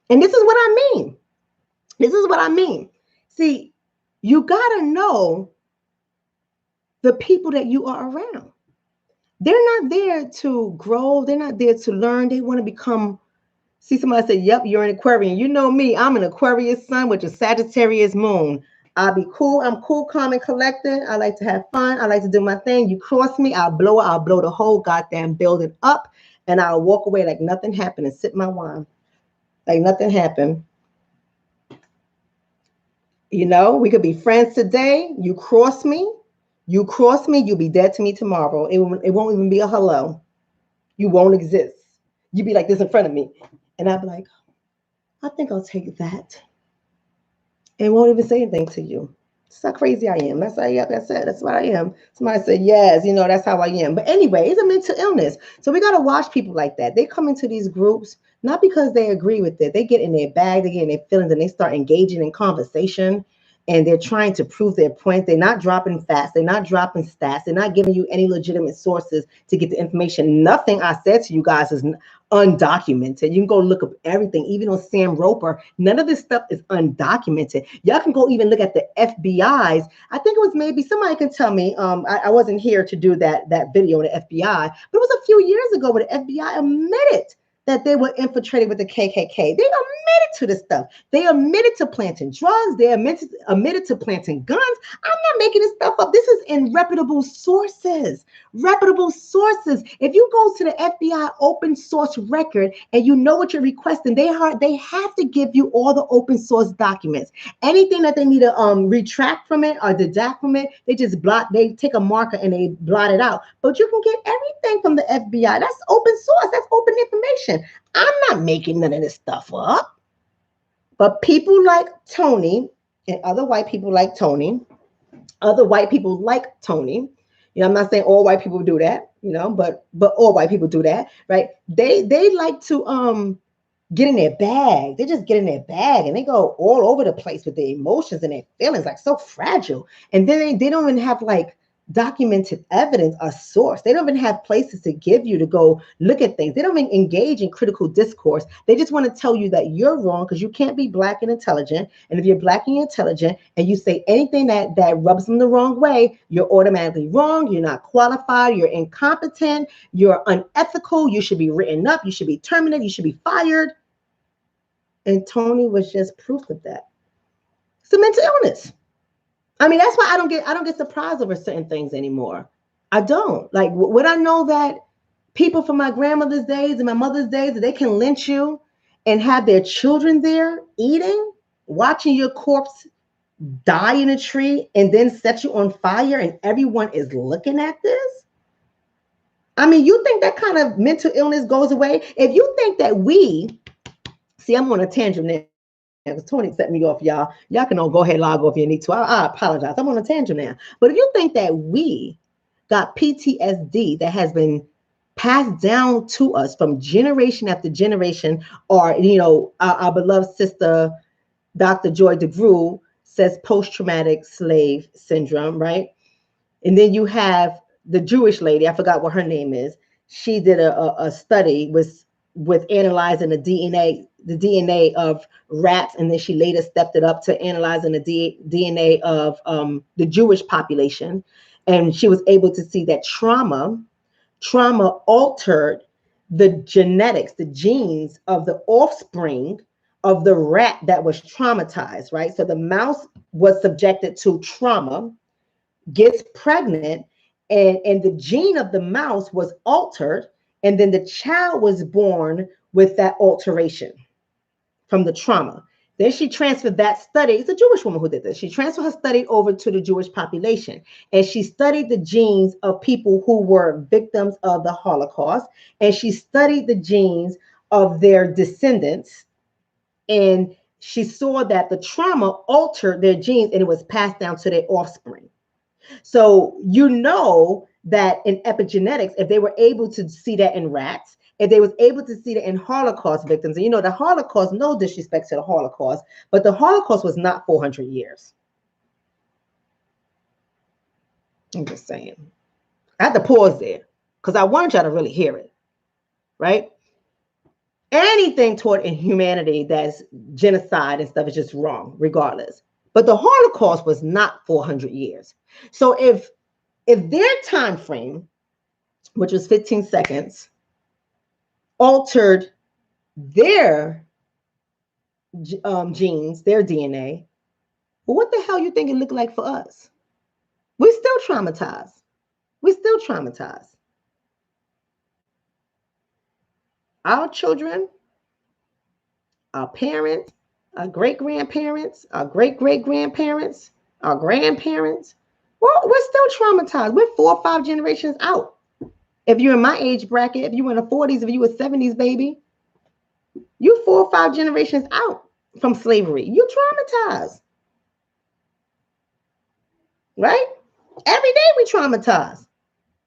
And this is what I mean. See, you gotta know the people that you are around. They're not there to grow. They're not there to learn. They want to become. See, somebody said, yep, you're an Aquarian. You know me. I'm an Aquarius sun with a Sagittarius moon. I'll be cool. I'm cool, calm, and collected. I like to have fun. I like to do my thing. You cross me, I'll blow the whole goddamn building up, and I'll walk away like nothing happened and sip my wine. Like nothing happened. We could be friends today. You cross me, you'll be dead to me tomorrow. It won't even be a hello. You won't exist. You'd be like this in front of me. And I'd be like, I think I'll take that. And won't even say anything to you. That's how crazy I am. That's it. That's what I am. Somebody said, yes, that's how I am. But anyway, it's a mental illness. So we got to watch people like that. They come into these groups, not because they agree with it. They get in their bag, they get in their feelings, and they start engaging in conversation. And they're trying to prove their point. They're not dropping facts. They're not dropping stats. They're not giving you any legitimate sources to get the information. Nothing I said to you guys is undocumented. You can go look up everything, even on Sam Roper. None of this stuff is undocumented. Y'all can go even look at the FBI's. I think it was, maybe somebody can tell me. I wasn't here to do that video on the FBI, but it was a few years ago where the FBI admitted that they were infiltrated with the KKK. They admitted to this stuff. They admitted to planting drugs. They admitted to planting guns. I'm not making this stuff up. This is in reputable sources. Reputable sources. If you go to the FBI open source record and you know what you're requesting, they have to give you all the open source documents. Anything that they need to retract from it or deduct from it, they take a marker and they blot it out. But you can get everything from the FBI. That's open source. That's open information. I'm not making none of this stuff up. But people like Tony and other white people like Tony, I'm not saying all white people do that, but all white people do that, right? They like to get in their bag. They just get in their bag and they go all over the place with their emotions and their feelings, like so fragile. And then they don't even have like documented evidence or source. They don't even have places to give you to go look at things. They don't even engage in critical discourse. They just want to tell you that you're wrong because you can't be Black and intelligent. And if you're Black and intelligent and you say anything that rubs them the wrong way, you're automatically wrong. You're not qualified. You're incompetent. You're unethical. You should be written up. You should be terminated. You should be fired. And Tony was just proof of that. It's a mental illness. I mean, that's why I don't get surprised over certain things anymore. I don't. Like, would I know that people from my grandmother's days and my mother's days, that they can lynch you and have their children there eating, watching your corpse die in a tree and then set you on fire and everyone is looking at this? I mean, you think that kind of mental illness goes away? If you think that I'm on a tangent now. Because Tony set me off, y'all. Y'all can all go ahead and log off if you need to. I apologize. I'm on a tangent now. But if you think that we got PTSD that has been passed down to us from generation after generation, or, our beloved sister, Dr. Joy DeGruy, says post-traumatic slave syndrome, right? And then you have the Jewish lady, I forgot what her name is. She did a study with analyzing the DNA of rats, and then she later stepped it up to analyzing the DNA of the Jewish population, and she was able to see that trauma altered the genetics, the genes of the offspring of the rat that was traumatized, right? So the mouse was subjected to trauma, gets pregnant, and the gene of the mouse was altered, and then the child was born with that alteration from the trauma. Then she transferred that study. It's a Jewish woman who did this. She transferred her study over to the Jewish population, and she studied the genes of people who were victims of the Holocaust, and she studied the genes of their descendants, and she saw that the trauma altered their genes and it was passed down to their offspring. So that in epigenetics, if they were able to see that in rats, if they was able to see that in Holocaust victims, and the Holocaust, no disrespect to the Holocaust, but the Holocaust was not 400 years. I'm just saying. I had to pause there because I wanted y'all to really hear it, right? Anything toward inhumanity that's genocide and stuff is just wrong, regardless. But the Holocaust was not 400 years. So if their time frame, which was 15 seconds, altered their genes, their DNA, well, what the hell you think it looked like for us? We're still traumatized. Our children, our parents, our great-grandparents, our great-great-grandparents, our grandparents, well, we're still traumatized. We're 4 or 5 generations out. If you're in my age bracket, if you were in the 40s, if you were 70s, baby, you're 4 or 5 generations out from slavery. You're traumatized. right? Every day we traumatized.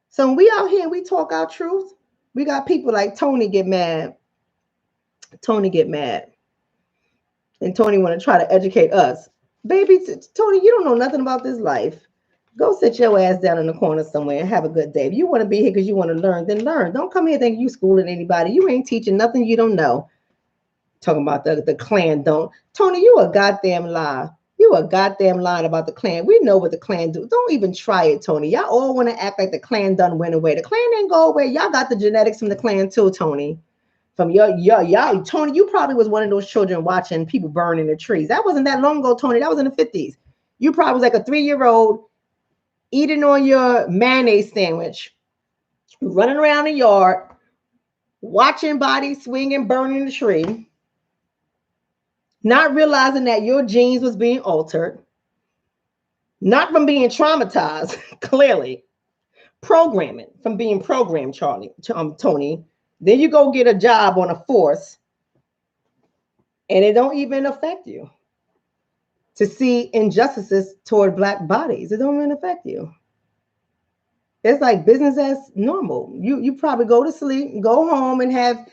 So when we out here and we talk our truth, we got people like Tony get mad. Tony get mad. And Tony want to try to educate us. Baby, Tony, you don't know nothing about this life. Go sit your ass down in the corner somewhere and have a good day. If you want to be here because you want to learn, then learn. Don't come here thinking you schooling anybody. You ain't teaching nothing you don't know. Talking about the Klan don't. Tony, you a goddamn lie. You a goddamn lying about the Klan. We know what the Klan do. Don't even try it, Tony. Y'all all want to act like the Klan done went away. The Klan didn't go away. Y'all got the genetics from the Klan too, Tony. From y'all, Tony, you probably was one of those children watching people burning the trees. That wasn't that long ago, Tony. That was in the 50s. You probably was like a 3-year-old eating on your mayonnaise sandwich, running around the yard, watching bodies swinging, burning the tree, not realizing that your genes was being altered, not from being traumatized, clearly, programming, from being programmed, Tony. Then you go get a job on a force, and it don't even affect you. To see injustices toward Black bodies, it don't even affect you. It's like business as normal. You probably go to sleep, go home, and have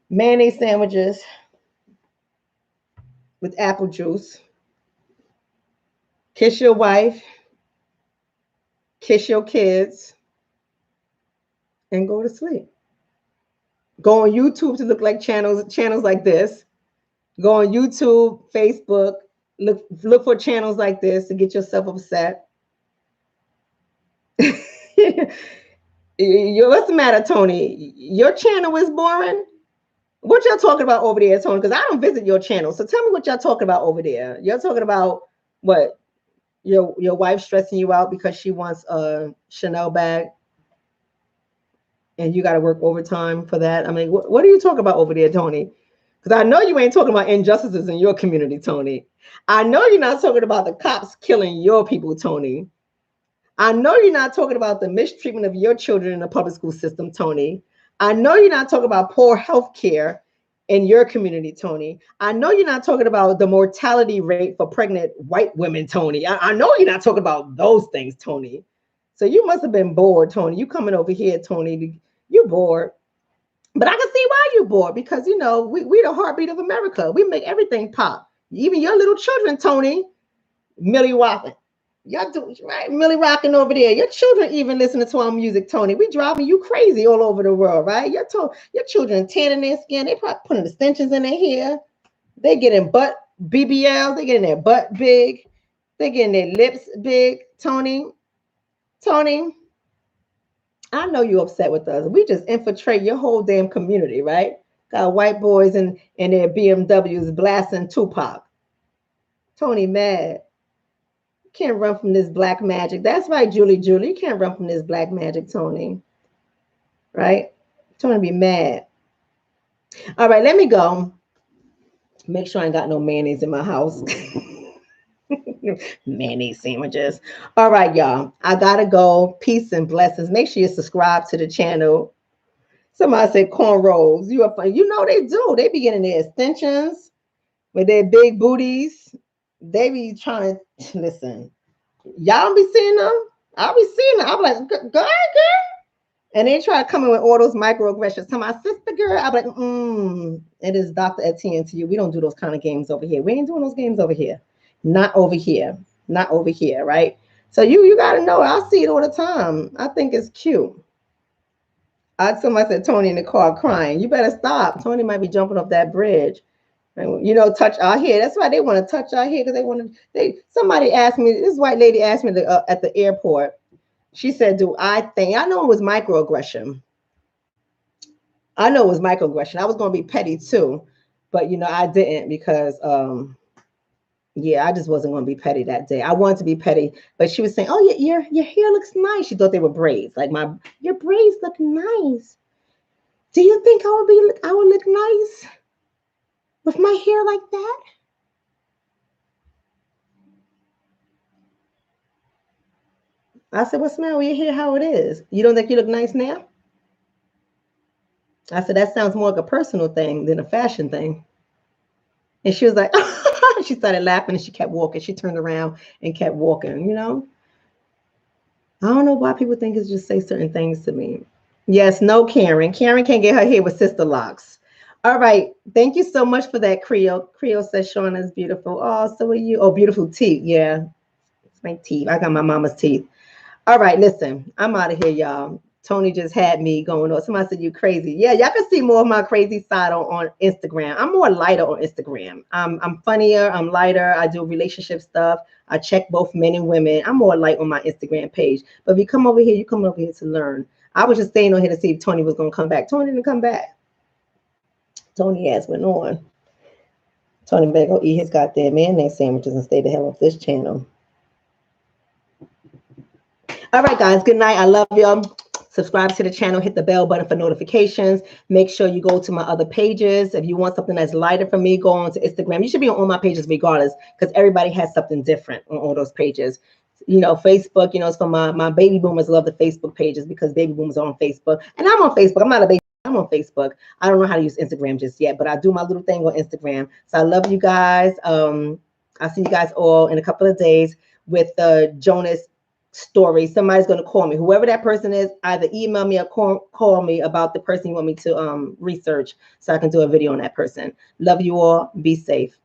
mayonnaise sandwiches with apple juice. Kiss your wife, kiss your kids, and go to sleep. Go on YouTube to look like channels like this. Go on YouTube, Facebook, look for channels like this to get yourself upset. What's the matter, Tony? Your channel is boring? What y'all talking about over there, Tony? Because I don't visit your channel. So tell me what y'all talking about over there. Y'all talking about what? Your wife stressing you out because she wants a Chanel bag and you got to work overtime for that. I mean, what are you talking about over there, Tony? Because I know you ain't talking about injustices in your community, Tony. I know you're not talking about the cops killing your people, Tony. I know you're not talking about the mistreatment of your children in the public school system, Tony. I know you're not talking about poor health care in your community, Tony. I know you're not talking about the mortality rate for pregnant white women, Tony. I know you're not talking about those things, Tony. So you must have been bored, Tony. You coming over here, Tony. You're bored. But I can see why you're bored, because, you know, we the heartbeat of America. We make everything pop. Even your little children, Tony. Millie Rockin'. Y'all do right, Millie rocking over there. Your children even listening to our music, Tony. We driving you crazy all over the world, right? Your children tanning their skin. They probably putting extensions in their hair. They getting butt BBL. They getting their butt big. They getting their lips big, Tony. Tony, I know you're upset with us. We just infiltrate your whole damn community, right? Got white boys in their BMWs blasting Tupac. Tony mad. Can't run from this black magic. That's right, Julie. You can't run from this black magic, Tony. Right? Tony be mad. All right, let me go. Make sure I ain't got no mayonnaise in my house. Mayonnaise sandwiches. All right, y'all. I gotta go. Peace and blessings. Make sure you subscribe to the channel. Somebody said cornrows. You are funny. You know they do. They be getting their extensions with their big booties. They be trying to listen. Y'all be seeing them. I'll be seeing them. I'll be like, girl. And they try to come in with all those microaggressions. To my sister, girl, I'll be like, it is Dr. Etienne to you. We don't do those kind of games over here. We ain't doing those games over here. Not over here. Not over here, right? So you got to know. I see it all the time. I think it's cute. Somebody said Tony in the car crying. You better stop. Tony might be jumping off that bridge. You know, touch our hair. That's why they want to touch our hair, because they want to. Somebody asked me. This white lady asked me at the airport. She said, "Do I think?" I know it was microaggression. I know it was microaggression. I was going to be petty too, but you know I didn't, because yeah, I just wasn't going to be petty that day. I wanted to be petty, but she was saying, "Oh, your hair looks nice." She thought they were braids. Like, your braids look nice. Do you think I would look nice with my hair like that? I said, "What's the matter with your hair? How it is? You don't think you look nice now?" I said, "That sounds more like a personal thing than a fashion thing." And she was like, she started laughing and she kept walking. She turned around and kept walking, you know? I don't know why people think it's just say certain things to me. Yes, no Karen. Karen can't get her hair with sister locks. All right. Thank you so much for that, Creole. Creole says Shonna is beautiful. Oh, so are you. Oh, beautiful teeth. Yeah. It's my teeth. I got my mama's teeth. All right, listen, I'm out of here, y'all. Tony just had me going on. Somebody said you crazy. Yeah, y'all can see more of my crazy side on Instagram. I'm more lighter on Instagram. I'm funnier. I'm lighter. I do relationship stuff. I check both men and women. I'm more light on my Instagram page. But if you come over here, you come over here to learn. I was just staying on here to see if Tony was gonna come back. Tony didn't come back. Tony ass went on. Tony better go eat his goddamn mayonnaise sandwiches and stay the hell off this channel. All right, guys. Good night. I love y'all. Subscribe to the channel. Hit the bell button for notifications. Make sure you go to my other pages. If you want something that's lighter for me, go on to Instagram. You should be on all my pages regardless, because everybody has something different on all those pages. You know, Facebook, you know, it's for my baby boomers love the Facebook pages because baby boomers are on Facebook. And I'm on Facebook. I'm not a baby. I'm on Facebook. I don't know how to use Instagram just yet, but I do my little thing on Instagram. So I love you guys. I'll see you guys all in a couple of days with Jonas story. Somebody's going to call me. Whoever that person is, either email me or call me about the person you want me to research so I can do a video on that person. Love you all. Be safe.